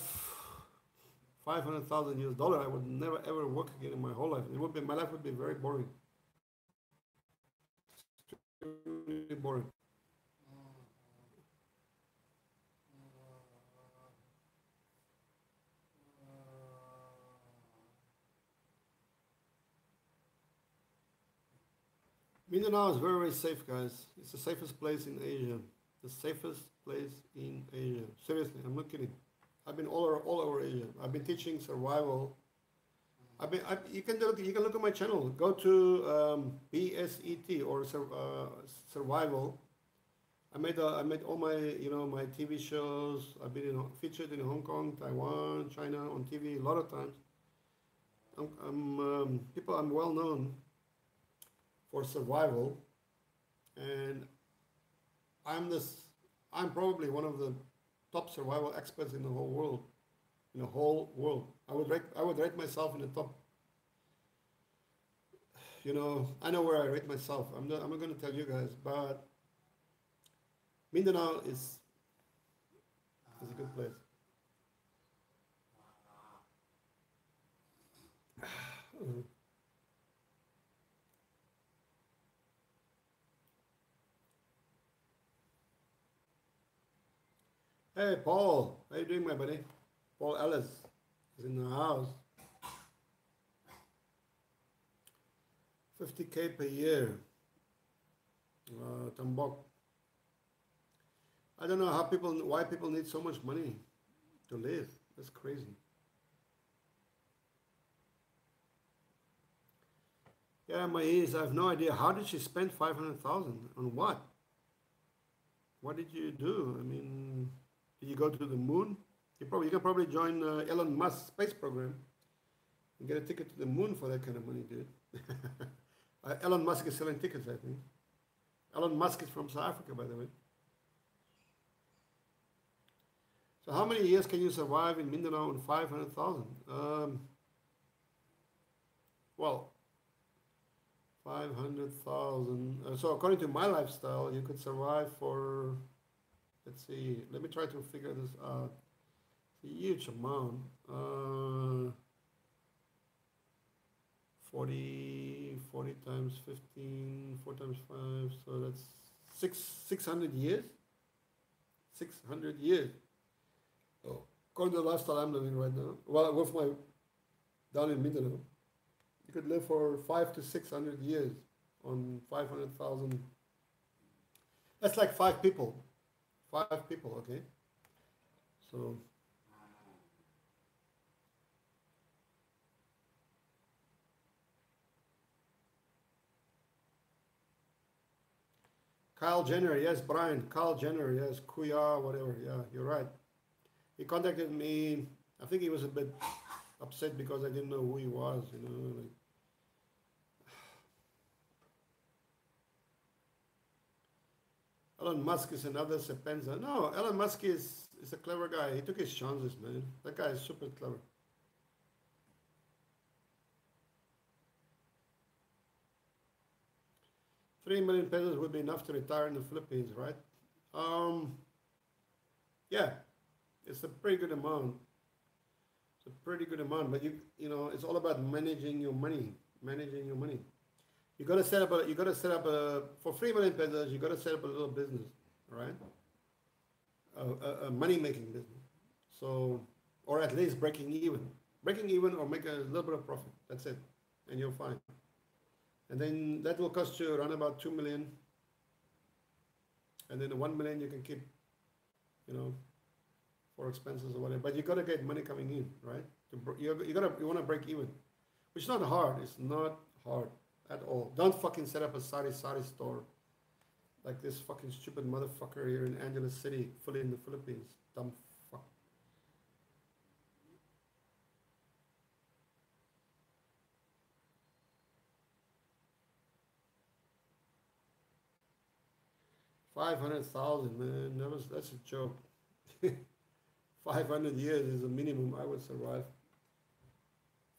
500,000 US dollar, I would never ever work again in my whole life. My life would be very boring. Extremely boring. Mindanao is very, very safe, guys. It's the safest place in Asia. The safest place in Asia. Seriously, I'm not kidding. I've been all over Asia. I've been teaching survival. You can look at my channel. Go to BSET or survival. I made all my my TV shows. I've been featured in Hong Kong, Taiwan, China on TV a lot of times. I'm well known for survival, and I'm probably one of the top survival experts in the whole world. I would rate myself in the top. You know, I know where I rate myself. I'm not going to tell you guys, but Mindanao is a good place. Hey, Paul, how you doing, my buddy? Paul Ellis is in the house. 50K per year. Tambok. I don't know why people need so much money to live. That's crazy. Yeah, my ears, I have no idea. How did she spend 500,000 on what? What did you do? I mean, did you go to the moon? You can probably join Elon Musk's space program and get a ticket to the moon for that kind of money, dude. Elon Musk is selling tickets, I think. Elon Musk is from South Africa, by the way. So how many years can you survive in Mindanao on 500,000? Well, 500,000. So according to my lifestyle, you could survive for, let's see, let me try to figure this out. It's a huge amount. 40 times 15, 4 times 5, so that's 600 years. 600 years. Oh, according to the lifestyle I'm living right now, well, with my down in Mindanao, you could live for 500 to 600 years on 500,000. That's like 5 people. 5 people, okay? So Kyle Jenner, yes, Brian. Kyle Jenner, yes, Kuya, whatever. Yeah, you're right. He contacted me. I think he was a bit upset because I didn't know who he was, you know. Like, Elon Musk is another Sepenza. No, Elon Musk is a clever guy. He took his chances, man. That guy is super clever. $3 million pesos would be enough to retire in the Philippines, right? Yeah, it's a pretty good amount. It's a pretty good amount, but you know, it's all about managing your money. Managing your money. You gotta set up for 3 million pesos. You gotta set up a little business, right? A money making business. So, or at least breaking even, or make a little bit of profit. That's it, and you're fine. And then that will cost you around about 2 million, and then the 1 million you can keep, you know, for expenses or whatever. But you gotta get money coming in, right? You wanna break even, which is not hard. It's not hard at all. Don't fucking set up a sari store like this fucking stupid motherfucker here in Angeles City, fully in the Philippines. Dumb fuck. $500,000, man. That's a joke. 500 years is the minimum I would survive.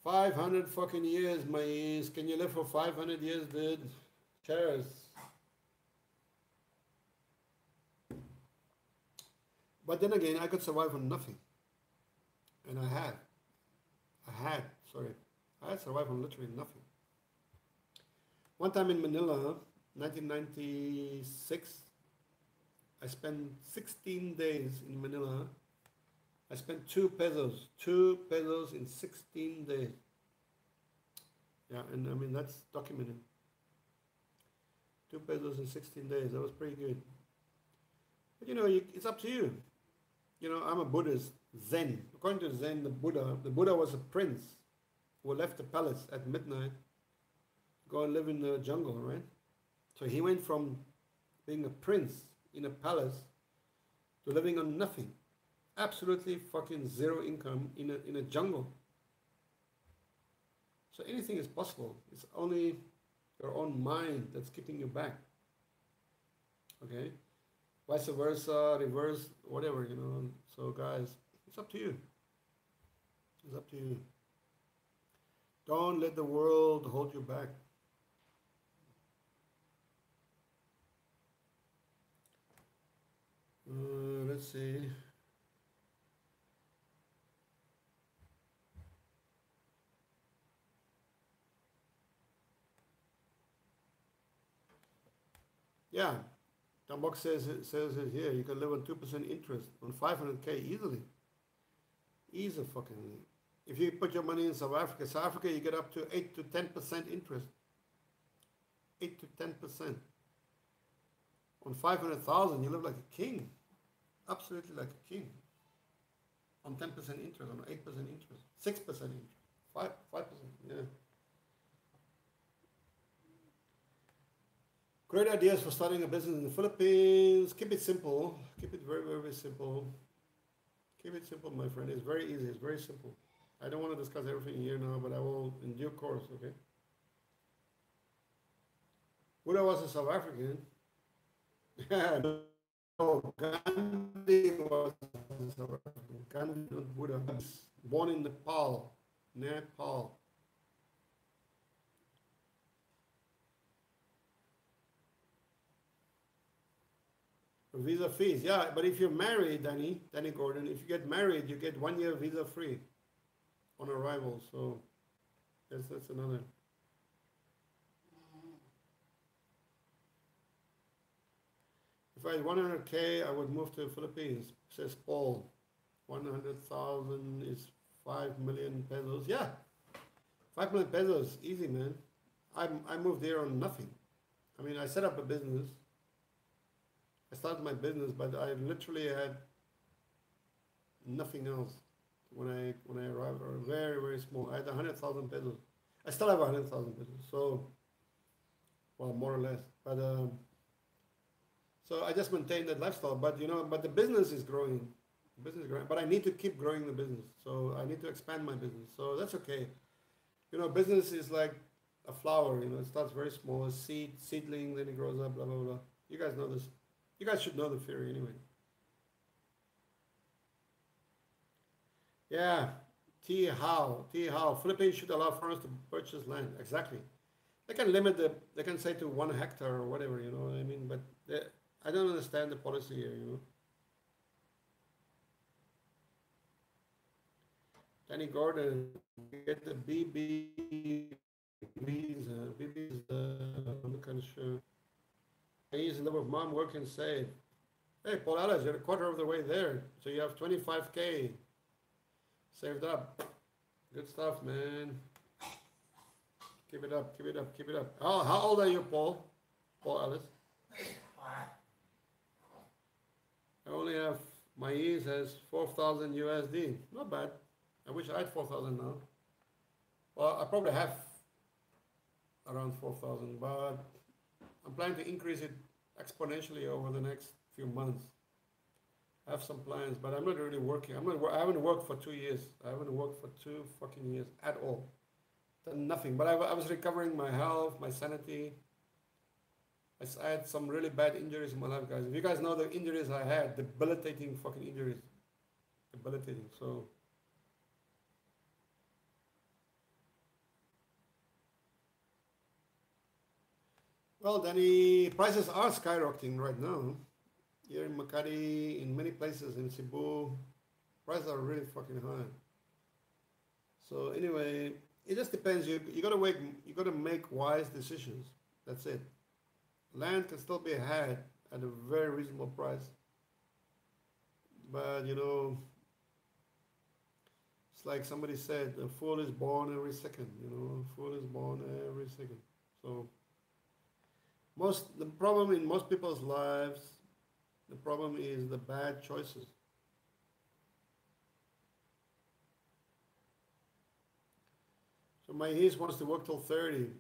500 fucking years, my ears. Can you live for 500 years, dude? Cheers. But then again, I could survive on nothing. And I had. I had survived on literally nothing. One time in Manila, 1996, I spent 16 days in Manila. I spent 2 pesos in 16 days. Yeah, and I mean, that's documented. 2 pesos in 16 days, that was pretty good. But you know, it's up to you. You know, I'm a Buddhist, Zen. According to Zen, the Buddha was a prince who left the palace at midnight to go and live in the jungle, right? So he went from being a prince in a palace to living on nothing. Absolutely fucking zero income in a jungle. So anything is possible. It's only your own mind that's keeping you back. Okay? Vice versa, reverse, whatever, you know. So guys, it's up to you. It's up to you. Don't let the world hold you back. Let's see. Yeah, Tambok says it here. You can live on 2% interest on 500K easily. Easy fucking. If you put your money in South Africa, you get up to 8 to 10% interest. 8 to 10%. On 500,000, you live like a king. Absolutely like a king. On 10% interest, on 8% interest, 6% interest, 5%, yeah. Great ideas for starting a business in the Philippines. Keep it simple. Keep it very, very, very simple. Keep it simple, my friend. It's very easy. It's very simple. I don't want to discuss everything here now, but I will in due course, okay? Buddha was a South African. Yeah, no, Gandhi was a South African. Gandhi, not Buddha. Born in Nepal. Nepal. Visa fees, yeah, but if you're married, Danny Gordon, if you get married, you get 1 year visa free on arrival. So that's another. If I had 100K, I would move to the Philippines, says Paul. 100,000 is 5 million pesos. Yeah, 5 million pesos, easy, man. I moved there on nothing. I mean, I set up a business. I started my business, but I literally had nothing else when I arrived, or very, very small. I had 100,000 pesos. I still have 100,000 pesos, so, well, more or less. But so I just maintained that lifestyle. But but the business is growing. The business is growing. But I need to keep growing the business. So I need to expand my business. So that's okay. Business is like a flower. It starts very small, a seedling, then it grows up, blah blah blah. You guys know this. You guys should know the theory anyway. Yeah, T. How. Philippines should allow foreigners to purchase land. Exactly. They can say to 1 hectare or whatever, you know what I mean? But I don't understand the policy here. Danny Gordon, get the BB visa. BB is I'm not kind of sure. He's in love with mom, working safe. Hey, Paul Ellis, you're a quarter of the way there. So you have 25K saved up. Good stuff, man. Keep it up, keep it up, keep it up. How old are you, Paul? Paul Ellis? I only have, my ease has 4,000 USD. Not bad. I wish I had 4,000 now. Well, I probably have around 4,000, but I'm planning to increase it exponentially over the next few months. I have some plans, but I'm not really working. I haven't worked for 2 years. I haven't worked for 2 fucking years at all. Done nothing. But I was recovering my health, my sanity. I had some really bad injuries in my life, guys. If you guys know the injuries I had, debilitating fucking injuries. Debilitating. So, well, Danny, prices are skyrocketing right now. Here in Makati, in many places in Cebu, prices are really fucking high. So anyway, it just depends. You gotta make wise decisions. That's it. Land can still be had at a very reasonable price, but it's like somebody said, a fool is born every second. A fool is born every second. So the problem in most people's lives, the problem is the bad choices. So my niece wants to work till 30.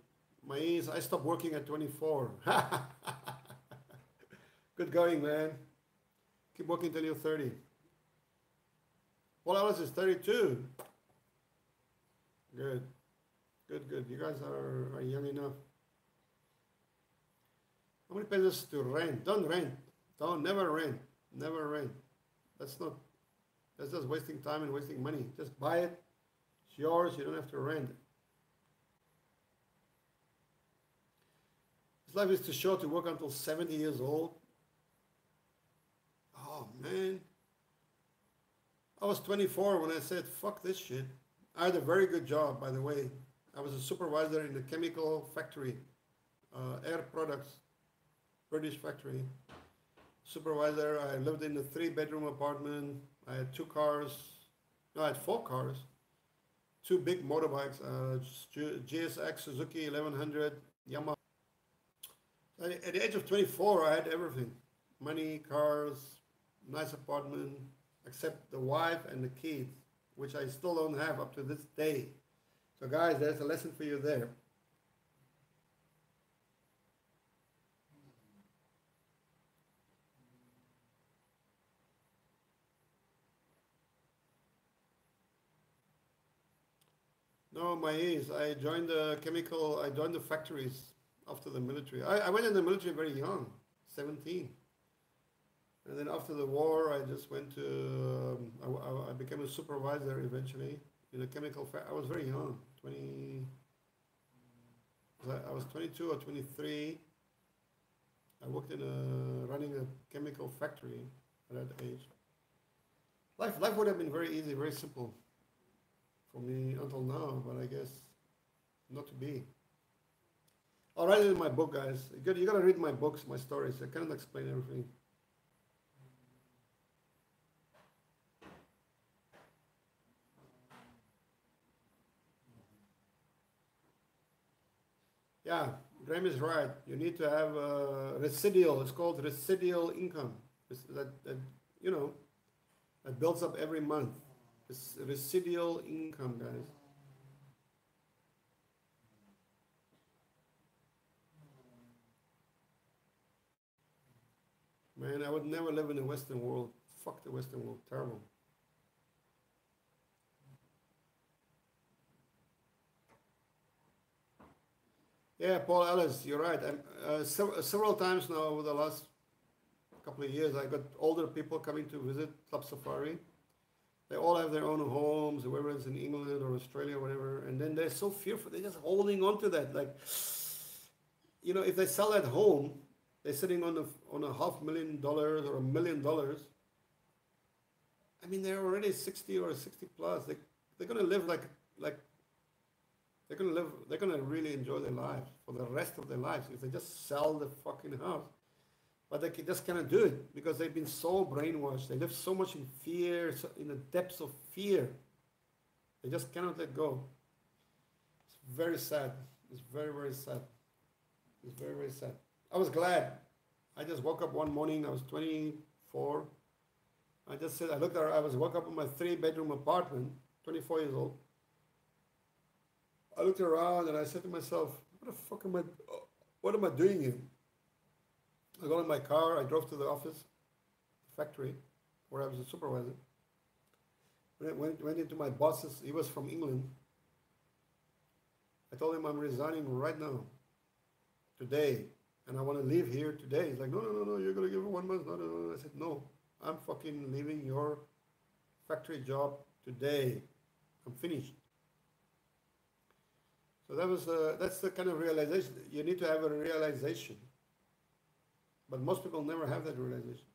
My niece, I stopped working at 24. Good going, man. Keep working till you're 30. Paul Ellis is 32. Good. Good. You guys are young enough. How many pesos to rent? Don't rent. Never rent. Never rent. That's just wasting time and wasting money. Just buy it, It's yours. You don't have to rent it. His life is too short to work until 70 years old. Oh, man. I was 24 when I said, fuck this shit. I had a very good job, by the way. I was a supervisor in a chemical factory, Air Products, British factory. Supervisor, I lived in a 3-bedroom apartment. I had 2 cars. No, I had 4 cars. 2 big motorbikes, GSX, Suzuki 1100, Yamaha. At the age of 24, I had everything. Money, cars, nice apartment, except the wife and the kids, which I still don't have up to this day. So guys, there's a lesson for you there. No, my ears. I joined the factories after the military. I went in the military very young, 17. And then after the war, I just went to, I became a supervisor eventually in a chemical factory. I was very young, I was 22 or 23. I worked in running a chemical factory at that age. Life would have been very easy, very simple for me until now, but I guess not to be. I'll write it in my book, guys. You gotta read my books, my stories. I cannot explain everything. Yeah, Graham is right. You need to have residual. It's called residual income. That you know, that builds up every month. It's residual income, guys. Man, I would never live in the Western world. Fuck the Western world. Terrible. Yeah, Paul Ellis, you're right. Several times now over the last couple of years, I got older people coming to visit Club Safari. They all have their own homes, whether it's in England or Australia or whatever, and then they're so fearful. They're just holding on to that. Like, you know, if they sell at home, they're sitting on a $500,000 or $1 million. I mean, they're already 60 or 60 plus. They're gonna live like they're gonna really enjoy their lives for the rest of their lives if they just sell the fucking house. But they just cannot do it because they've been so brainwashed. They live so much in fear, in the depths of fear. They just cannot let go. It's very sad. It's very, very sad. It's very, very sad. I was glad. I just woke up one morning. I was 24. I just said, woke up in my 3-bedroom apartment, 24 years old. I looked around and I said to myself, what am I doing here? I got in my car, I drove to the office, the factory, where I was a supervisor. Went into my boss's, he was from England. I told him I'm resigning right now, today, and I want to leave here today. He's like, no, you're going to give me 1 month. No. I said, no, I'm fucking leaving your factory job today. I'm finished. So that's the kind of realization. You need to have a realization. But most people never have that realization.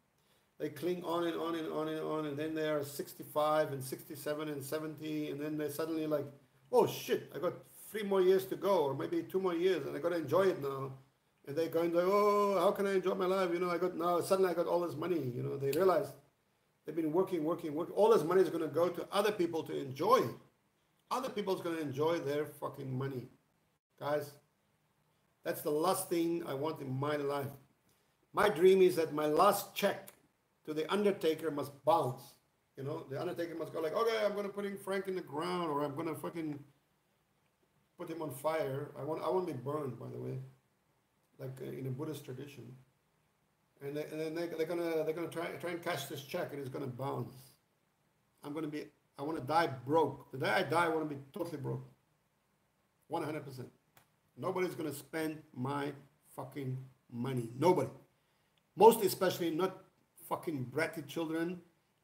They cling on and on and on and on, and then they are 65 and 67 and 70, and then they suddenly like, oh shit, I got 3 more years to go, or maybe 2 more years, and I got to enjoy it now. And they're going like, oh, how can I enjoy my life? You know, suddenly I got all this money. You know, they realize they've been working. All this money is going to go to other people to enjoy. Other people's going to enjoy their fucking money. Guys, that's the last thing I want in my life. My dream is that my last check to the undertaker must bounce. You know, the undertaker must go like, okay, I'm going to put Frank in the ground, or I'm going to fucking put him on fire. I want to be burned, by the way, like in a Buddhist tradition. And then they're gonna try and cash this check, and it's gonna bounce. I want to die broke. The day I die, I want to be totally broke. 100%. Nobody's gonna spend my fucking money. Nobody. Most especially not fucking bratty children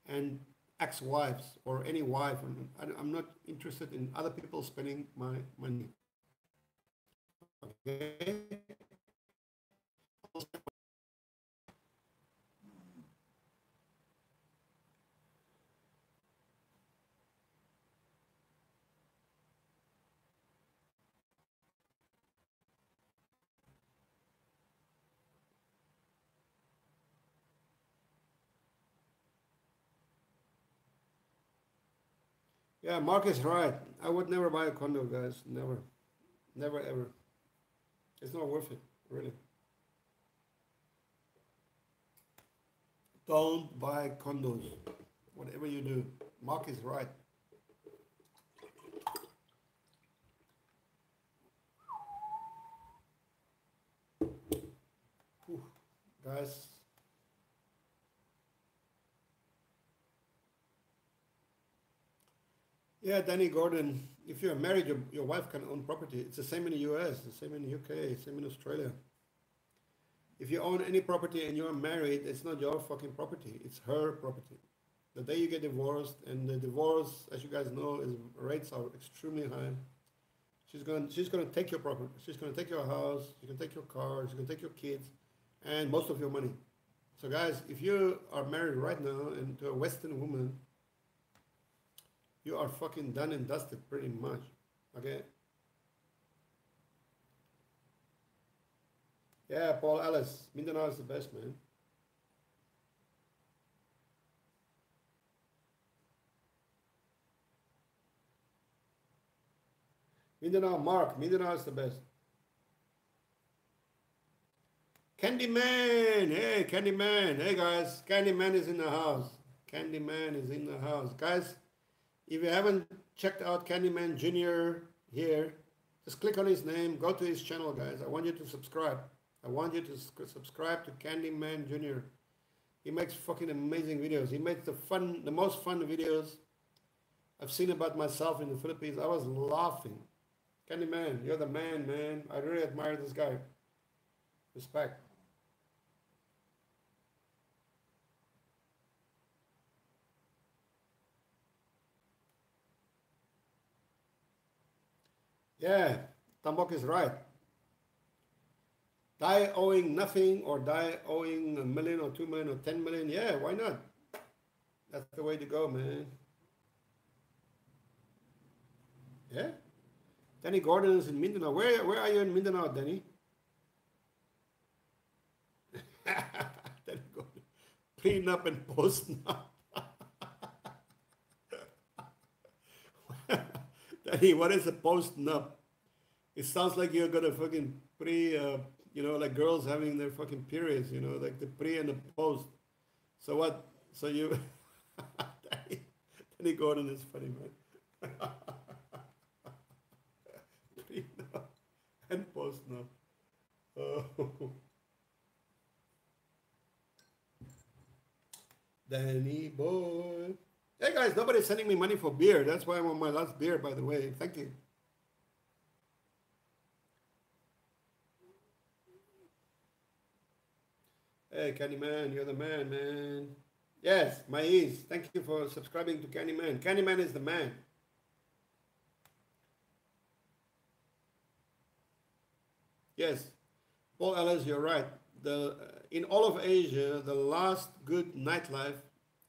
and ex-wives or any wife. I'm not interested in other people spending my money. Okay? Yeah, Mark is right. I would never buy a condo, guys. Never. Never ever. It's not worth it, really. Don't buy condos. Whatever you do. Mark is right. Whew, guys. Yeah, Danny Gordon, if you're married, your wife can own property. It's the same in the US, the same in the UK, same in Australia. If you own any property and you're married, it's not your fucking property. It's her property. The day you get divorced, and the divorce, as you guys know, is rates are extremely high. She's gonna take your property. She's gonna take your house. She's gonna take your car. She's gonna take your kids, and most of your money. So guys, if you are married right now and to a Western woman, you are fucking done and dusted pretty much. Okay? Yeah, Paul Ellis. Mindanao is the best, man. Mindanao, Mark. Mindanao is the best. Candyman. Hey, Candyman. Hey, guys. Candyman is in the house. Candyman is in the house. Guys, if you haven't checked out Candyman Jr. here, just click on his name. Go to his channel, guys. I want you to subscribe. I want you to subscribe to Candyman Jr. He makes fucking amazing videos. He makes the most fun videos I've seen about myself in the Philippines. I was laughing. Candyman, you're the man, man. I really admire this guy. Respect. Yeah, Tambok is right. Die owing nothing or die owing $1 million or 2 million or 10 million. Yeah, why not? That's the way to go, man. Yeah? Danny Gordon is in Mindanao. Where are you in Mindanao, Danny? Danny Gordon. Prenup and postnup. Danny, what is a postnup? It sounds like you're gonna fucking like girls having their fucking periods, like the pre and the post. So what? So you, Danny Gordon is funny, man. Prenup and postnup. Oh. Danny boy. Hey guys, nobody's sending me money for beer. That's why I'm on my last beer, by the way. Thank you. Hey, Candyman, you're the man, man. Yes, Mais, thank you for subscribing to Candyman. Candyman is the man. Yes, Paul Ellis, you're right. In all of Asia, the last good nightlife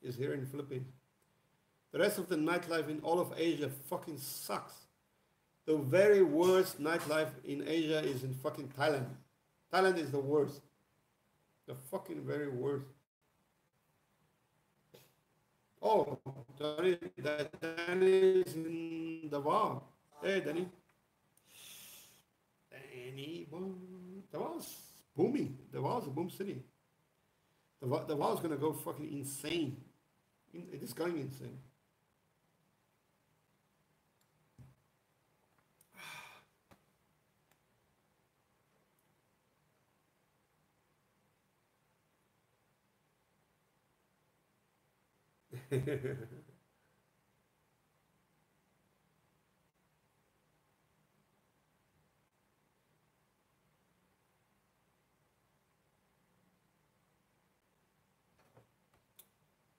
is here in the Philippines. The rest of the nightlife in all of Asia fucking sucks. The very worst nightlife in Asia is in fucking Thailand. Thailand is the worst. The fucking very worst. Oh, Danny is in Davao. Hey, Danny. Danny, Davao's booming. Davao's a boom city. Davao's gonna go fucking insane. It is going insane.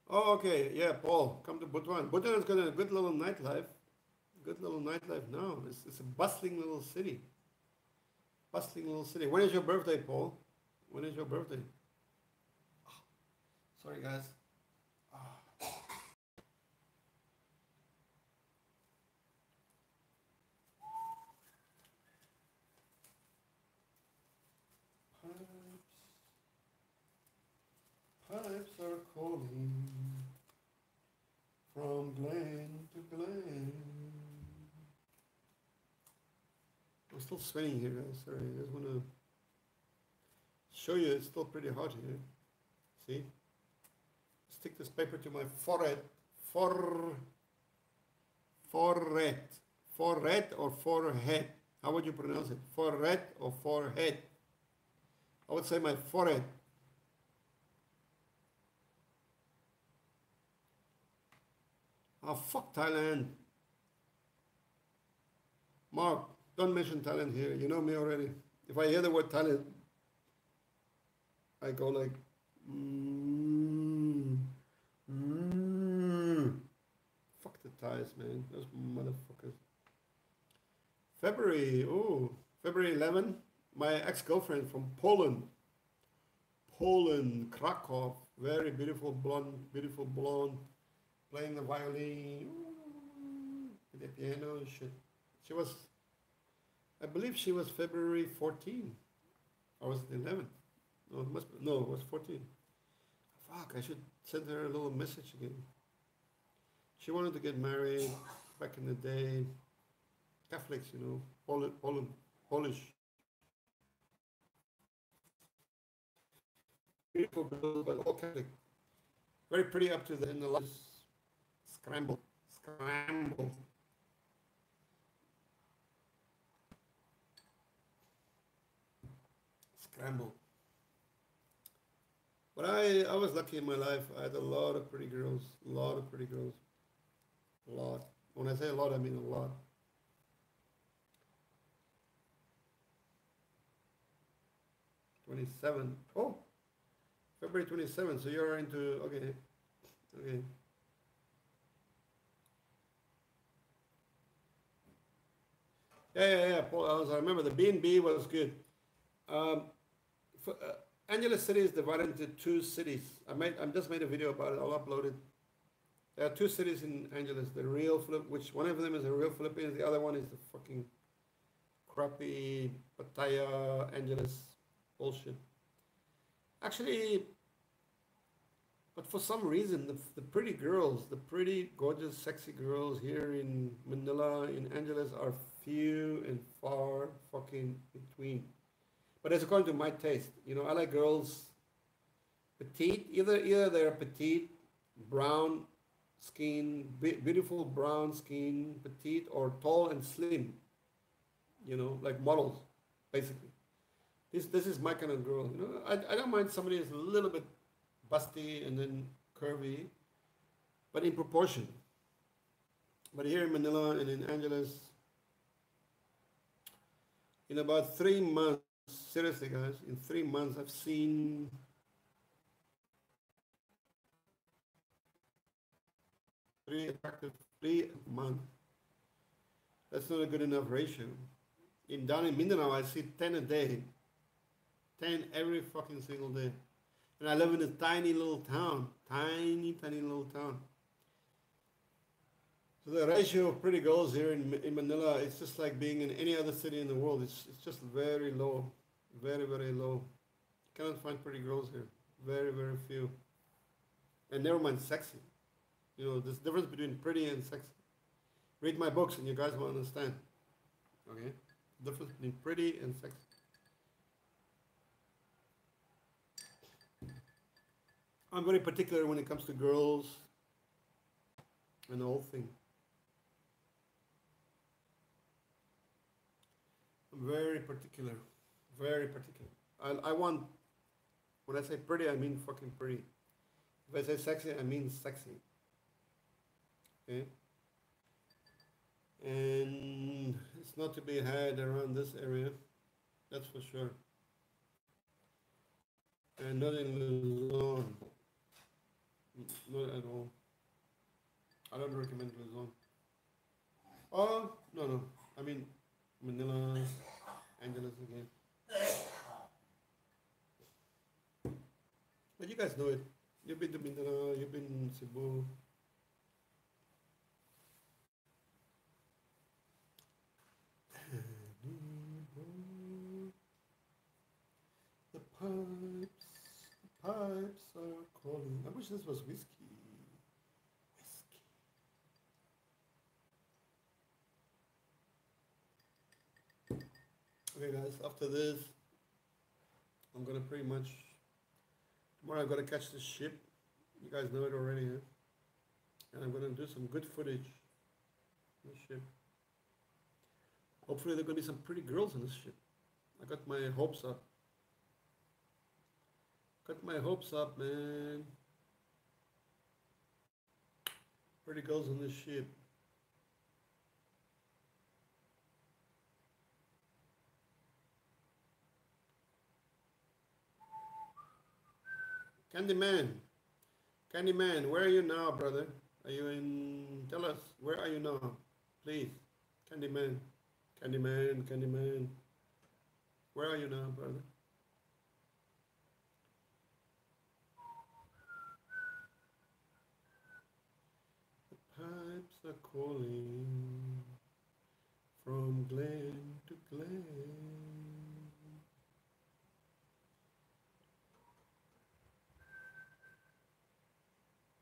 Oh, okay. Yeah, Paul, come to Butuan. Butuan has got a good little nightlife. Good little nightlife now. It's a bustling little city. Bustling little city. When is your birthday, Paul? When is your birthday? Sorry, guys. Pipes, pipes are calling from glen to glen. I'm still sweating here, guys. Sorry, I just want to show you it's still pretty hot here. See? Stick this paper to my forehead. Forehead. Forehead or forehead? How would you pronounce it? Forehead or forehead? I would say my forehead. Oh, fuck Thailand. Mark, don't mention Thailand here. You know me already. If I hear the word Thailand, I go like, fuck the Thais, man. Those motherfuckers. February, oh, February 11, my ex-girlfriend from Poland. Poland, Krakow. Very beautiful blonde, playing the violin, the piano and shit. She was, I believe she was February 14, or was it 11? No, it must be, no, it was 14. Fuck, I should send her a little message again. She wanted to get married back in the day. Catholics, you know, Polish. Beautiful girl, but all Catholic. Very pretty up to the in the last scramble. But I was lucky in my life. I had a lot of pretty girls. A lot of pretty girls. A lot. When I say a lot, I mean a lot. 27. Oh, February 27. So you're into, okay. Okay. Yeah. Paul, I remember the B&B was good. Um, Angeles City is divided into two cities. I just made a video about it. I'll upload it. There are two cities in Angeles. The real which one of them is a real Philippines. The other one is the fucking crappy Pattaya Angeles bullshit. Actually, but for some reason, the pretty girls, the pretty gorgeous, sexy girls here in Manila, in Angeles, are few and far fucking between. But that's according to my taste. You know, I like girls petite. Either they're petite, brown skin, beautiful brown skin, petite, or tall and slim. You know, like models, basically. This is my kind of girl. You know, I don't mind somebody who's a little bit busty and then curvy, but in proportion. But here in Manila and in Angeles, in about 3 months, seriously guys, in 3 months I've seen three attractive 3 months. That's not a good enough ratio. Down in Mindanao, I see 10 a day. 10 every fucking single day. And I live in a tiny little town. Tiny little town. So the ratio of pretty girls here in Manila, it's just like being in any other city in the world. It's just very low. Very, very low. You cannot find pretty girls here. Very, very few. And never mind sexy. You know, there's a difference between pretty and sexy. Read my books and you guys will understand. Okay? Difference between pretty and sexy. I'm very particular when it comes to girls and the whole thing. I'm very particular. Very particular. I want, when I say pretty, I mean fucking pretty. If I say sexy, I mean sexy. Okay? And it's not to be had around this area. That's for sure. And not in Luzon. Not at all. I don't recommend Luzon. Oh, no, no. I mean, Manila, Angeles again. But you guys know it. You've been to Manila, you've been in Cebu. The pipes are calling. I wish this was whiskey. Whiskey. Okay, guys, after this, I'm gonna pretty much. Tomorrow I'm gonna catch this ship. You guys know it already, huh? And I'm gonna do some good footage on the ship. Hopefully, there are gonna be some pretty girls on this ship. I got my hopes up. Got my hopes up, man. Pretty girls on this ship. Candyman. Candyman, where are you now, brother? Are you in... Tell us, where are you now? Please. Candyman. Candyman, Candyman. Where are you now, brother? The pipes are calling from glen to glen.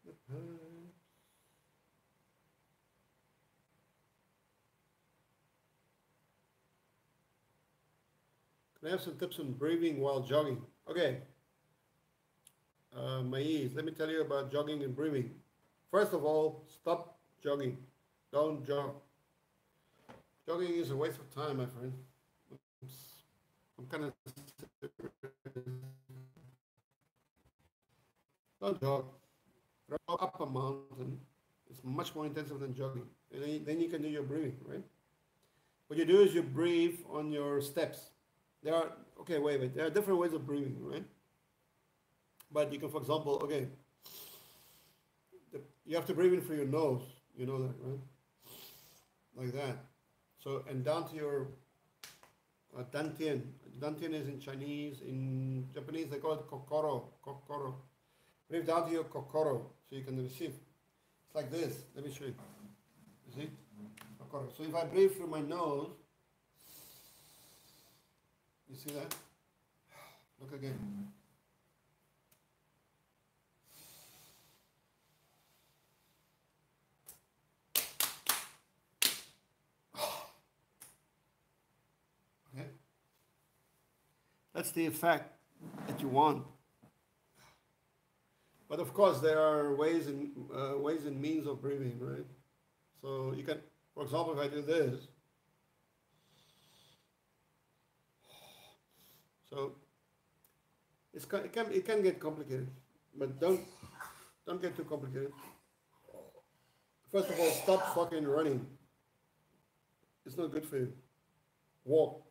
The pipes. Can I have some tips on breathing while jogging? Okay. Mais, let me tell you about jogging and breathing. First of all, stop jogging. Don't jog. Jogging is a waste of time, my friend. I'm kind of don't jog. Go up a mountain. It's much more intensive than jogging. And then you can do your breathing, right? What you do is you breathe on your steps. There are, okay, wait. There are different ways of breathing, right? But you can, for example, okay, you have to breathe in through your nose. You know that, right? Like that. So, and down to your dantian. Dantian is in Chinese. In Japanese, they call it kokoro. Kokoro. Breathe down to your kokoro so you can receive. It's like this. Let me show you. You see? Kokoro. So if I breathe through my nose, you see that? Look again. Okay? That's the effect that you want. But of course, there are ways and means of breathing, right? So you can, for example, if I do this, so it can get complicated, but don't get too complicated. First of all, stop fucking running. It's not good for you. Walk,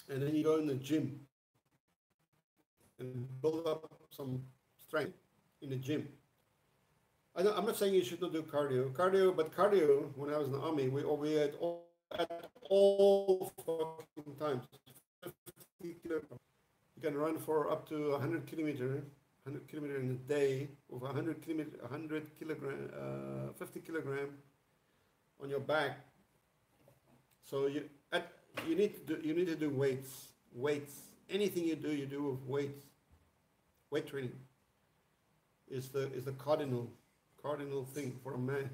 and then you go in the gym and build up some strength in the gym. I'm not saying you should not do cardio, but cardio, when I was in the army, we had all fucking times. 50 kilometers. You can run for up to 100 kilometers in a day with 100 kilogram, 50 kilogram on your back. So you need to do weights. Anything you do with weights. Weight training is the cardinal thing for a man.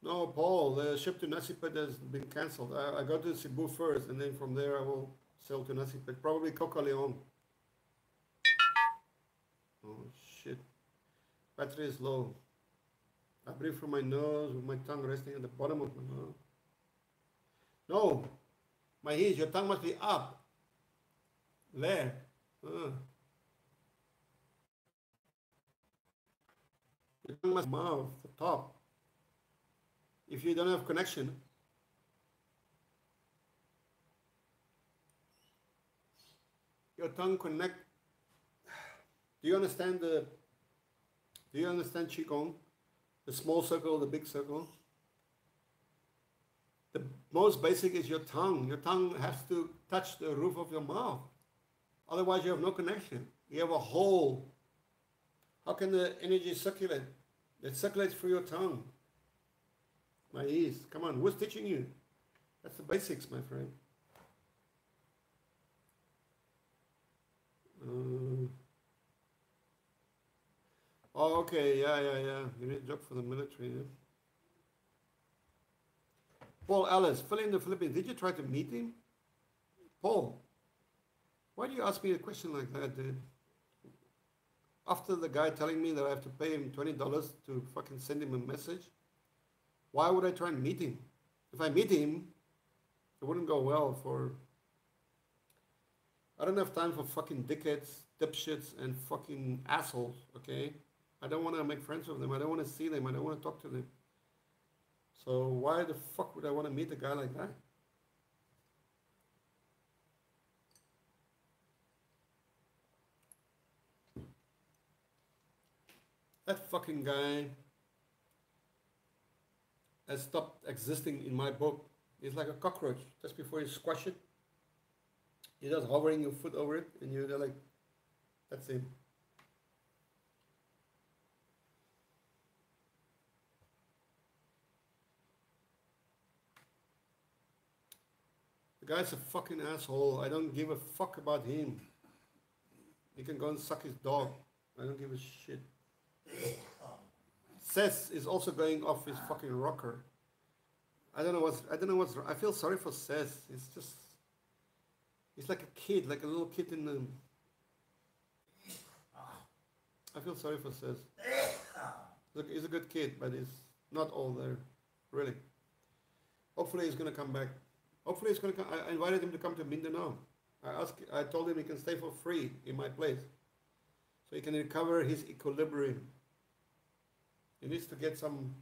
No, Paul, the ship to Nasipet has been cancelled. I go to Cebu first, and then from there I will sail to Nasipet. Probably Coca Leon. Oh shit. Battery is low. I breathe through my nose with my tongue resting at the bottom of my nose. No, my ears, your tongue must be up. There. Your tongue must be mouth, the top. If you don't have connection, your tongue connect. Do you understand Qigong? The small circle, the big circle? The most basic is your tongue. Your tongue has to touch the roof of your mouth. Otherwise you have no connection. You have a hole. How can the energy circulate? It circulates through your tongue. My ears. Come on, who's teaching you? That's the basics, my friend. Oh, okay, yeah. You need a job for the military, yeah? Paul Ellis, fill in the Philippines. Did you try to meet him? Paul, why do you ask me a question like that, dude? After the guy telling me that I have to pay him $20 to fucking send him a message, why would I try and meet him? If I meet him, it wouldn't go well for... I don't have time for fucking dickheads, dipshits, and fucking assholes, okay? I don't want to make friends with them. I don't want to see them. I don't want to talk to them. So why the fuck would I want to meet a guy like that? That fucking guy has stopped existing in my book. He's like a cockroach. Just before you squash it, you're just hovering your foot over it, and you're like, that's him. The guy's a fucking asshole. I don't give a fuck about him. He can go and suck his dog. I don't give a shit. Seth is also going off his fucking rocker. I don't know what's I feel sorry for Seth. He's like a kid, like a little kid in the... I feel sorry for Seth. Look, he's a good kid, but he's not all there, really. Hopefully he's gonna come back. Hopefully he's gonna come. I invited him to come to Mindanao. I told him he can stay for free in my place, so he can recover his equilibrium. He needs to get something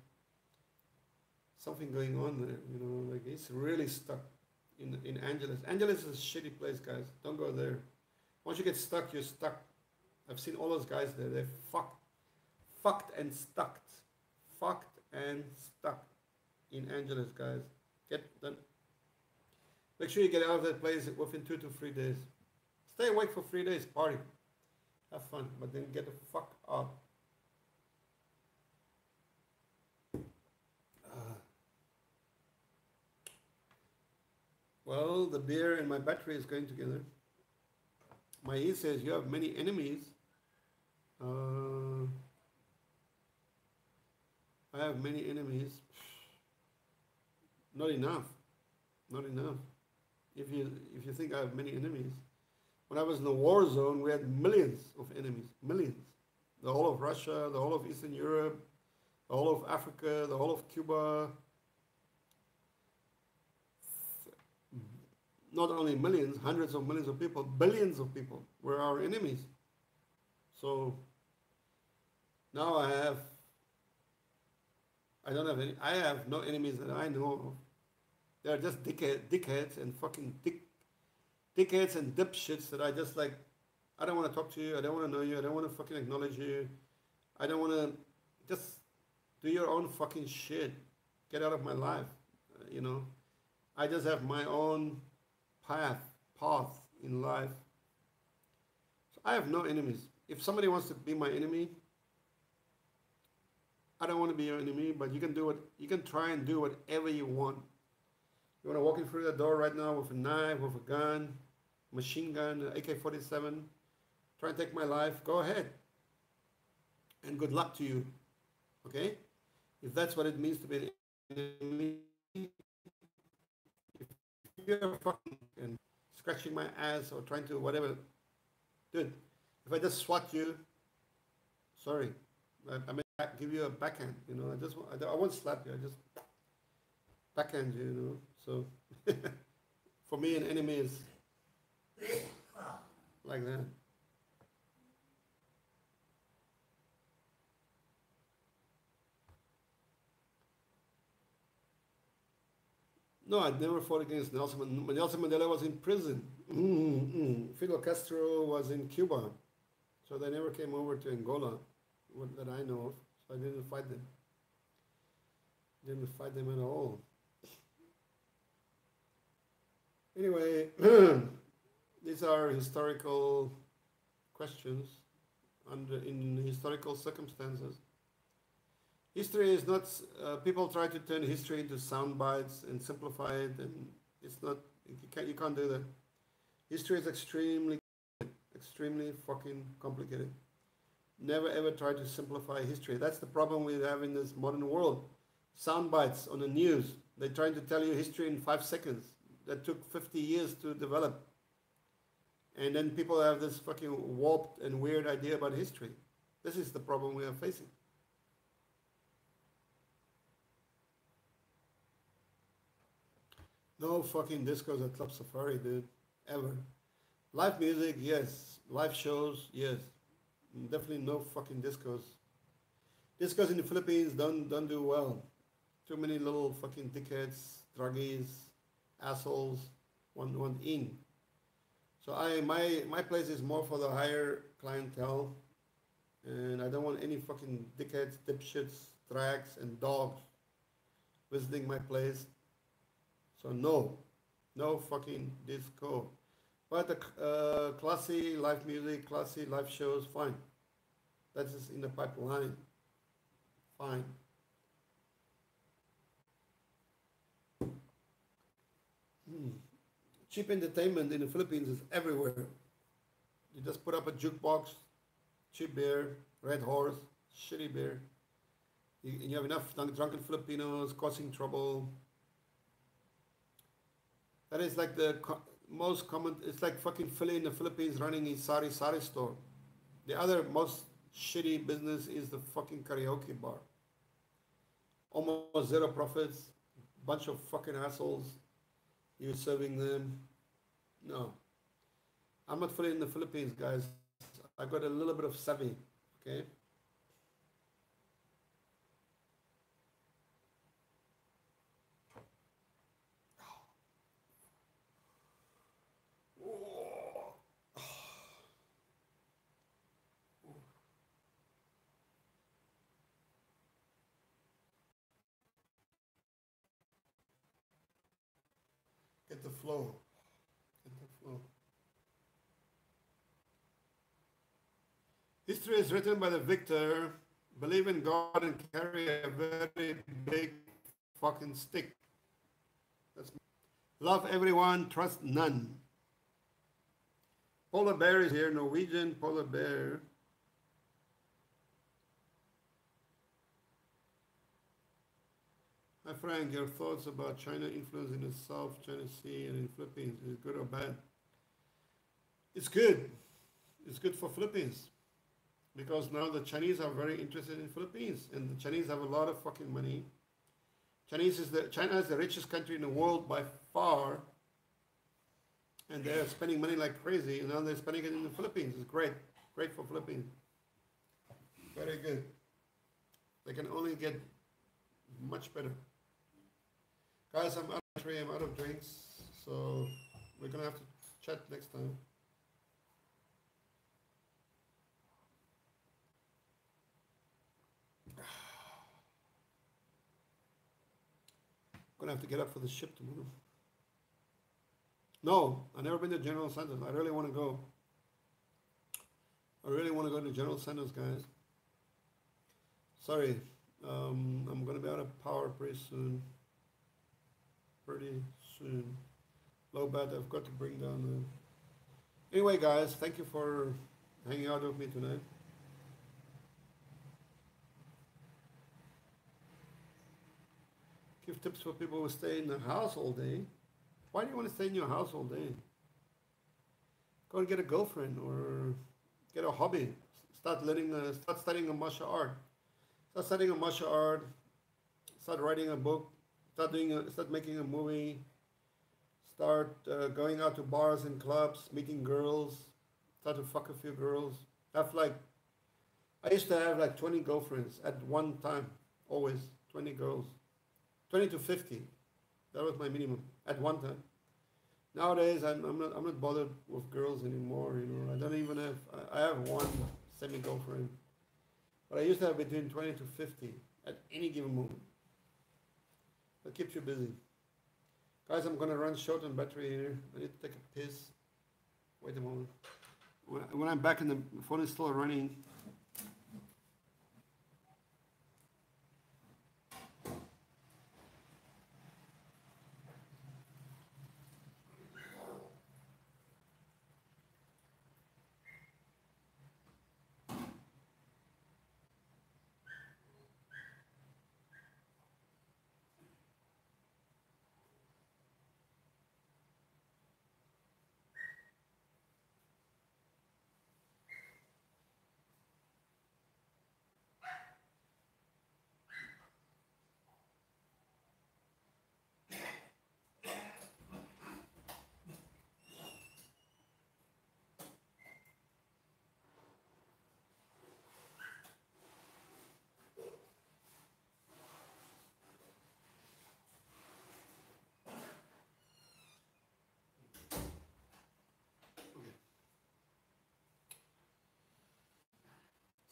going on there, you know. Like, he's really stuck in Angeles. Angeles is a shitty place, guys. Don't go there. Once you get stuck, you're stuck. I've seen all those guys there. They're fucked and stuck in Angeles, guys. Get done. Make sure you get out of that place within 2 to 3 days. Stay awake for 3 days, party, have fun, but then get the fuck out. Well, the beer and my battery is going together. My E says you have many enemies. I have many enemies. Not enough. If you think I have many enemies, when I was in the war zone, we had millions of enemies. Millions. The whole of Russia, the whole of Eastern Europe, the whole of Africa, the whole of Cuba. Not only millions, hundreds of millions of people, billions of people were our enemies. So now I have no enemies that I know of. They're just dickheads and fucking dickheads and dipshits that I just like. I don't want to talk to you. I don't want to know you. I don't want to fucking acknowledge you. I don't want to. Just do your own fucking shit. Get out of my life. You know, I just have my own path in life. So I have no enemies. If somebody wants to be my enemy, I don't want to be your enemy, but you can try and do whatever you want. You want to walk in through the door right now with a knife, with a gun, machine gun, AK-47, try and take my life, go ahead. And good luck to you. Okay? If that's what it means to be an enemy, if you're fucking and scratching my ass or trying to whatever, dude, if I just swat you, sorry, I may give you a backhand, you know. I won't slap you, I just backhand you, you know. So for me, an enemy is like that. No, I never fought against Nelson Mandela. Nelson Mandela was in prison. Fidel Castro was in Cuba. So they never came over to Angola, that I know of. So I didn't fight them. Didn't fight them at all. Anyway, these are historical questions in historical circumstances. History is not, people try to turn history into sound bites and simplify it, and it's not, you can't do that. History is extremely fucking complicated. Never ever try to simplify history. That's the problem we have in this modern world. Sound bites on the news. They're trying to tell you history in 5 seconds. That took 50 years to develop. And then people have this fucking warped and weird idea about history. This is the problem we are facing. No fucking discos at Club Safari, dude. Ever. Live music, yes. Live shows, yes. Definitely no fucking discos. Discos in the Philippines don't do well. Too many little fucking dickheads, druggies, assholes want in. So my place is more for the higher clientele, and I don't want any fucking dickheads, dipshits, drags, and dogs visiting my place. So no fucking disco. But the classy live music, classy live shows, fine. That is in the pipeline. Fine. Cheap entertainment in the Philippines is everywhere. You just put up a jukebox, cheap beer, red horse, shitty beer. You have enough drunken Filipinos causing trouble. That is like the most common, it's like fucking Philly in the Philippines running a sari store. The other most shitty business is the fucking karaoke bar. Almost zero profits, bunch of fucking assholes. You're serving them. No. I'm not fully in the Philippines, guys. I got a little bit of savvy, okay? Get the flow. Get the flow. History is written by the victor. Believe in God and carry a very big fucking stick. That's love everyone, trust none. Polar bear is here, Norwegian polar bear. Hi Frank, your thoughts about China influence in the South China Sea and in Philippines, is it good or bad? It's good. It's good for Philippines. Because now the Chinese are very interested in Philippines, and the Chinese have a lot of fucking money. China is the richest country in the world by far, and they're spending money like crazy, and now they're spending it in the Philippines. It's great for Philippines. Very good. They can only get much better. Guys, I'm out of battery, I'm out of drinks, so we're gonna have to chat next time. Gonna have to get up for the ship tomorrow. No, I've never been to General Santos. I really want to go. I really want to go to General Santos, guys. Sorry, I'm gonna be out of power pretty soon. Low bat, I've got to bring down the... Anyway, guys, thank you for hanging out with me tonight. Give tips for people who stay in the house all day. Why do you want to stay in your house all day? Go and get a girlfriend or get a hobby. Start studying a martial art. Start studying a martial art. Start writing a book. Start making a movie. Start going out to bars and clubs, meeting girls. Start to fuck a few girls. I used to have like 20 girlfriends at one time. Always 20 girls. 20 to 50. That was my minimum at one time. Nowadays, I'm not bothered with girls anymore. You know, I don't even have. I have one semi-girlfriend, but I used to have between 20 to 50 at any given moment. That keeps you busy. Guys, I'm gonna run short on battery here. I need to take a piss. Wait a moment. When I'm back and the phone is still running.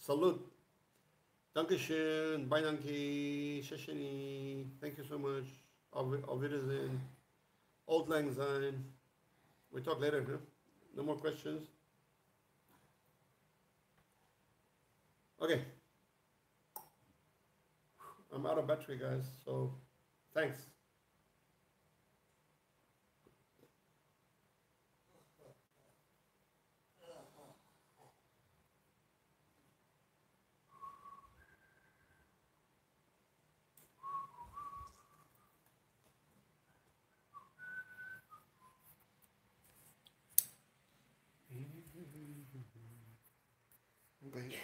Salute. Dankeschön. Bye, danke. Shashini. Thank you so much. Auf Wiedersehen. Old Lang Syne. We talk later, huh? No more questions? Okay. I'm out of battery, guys, so thanks. Okay.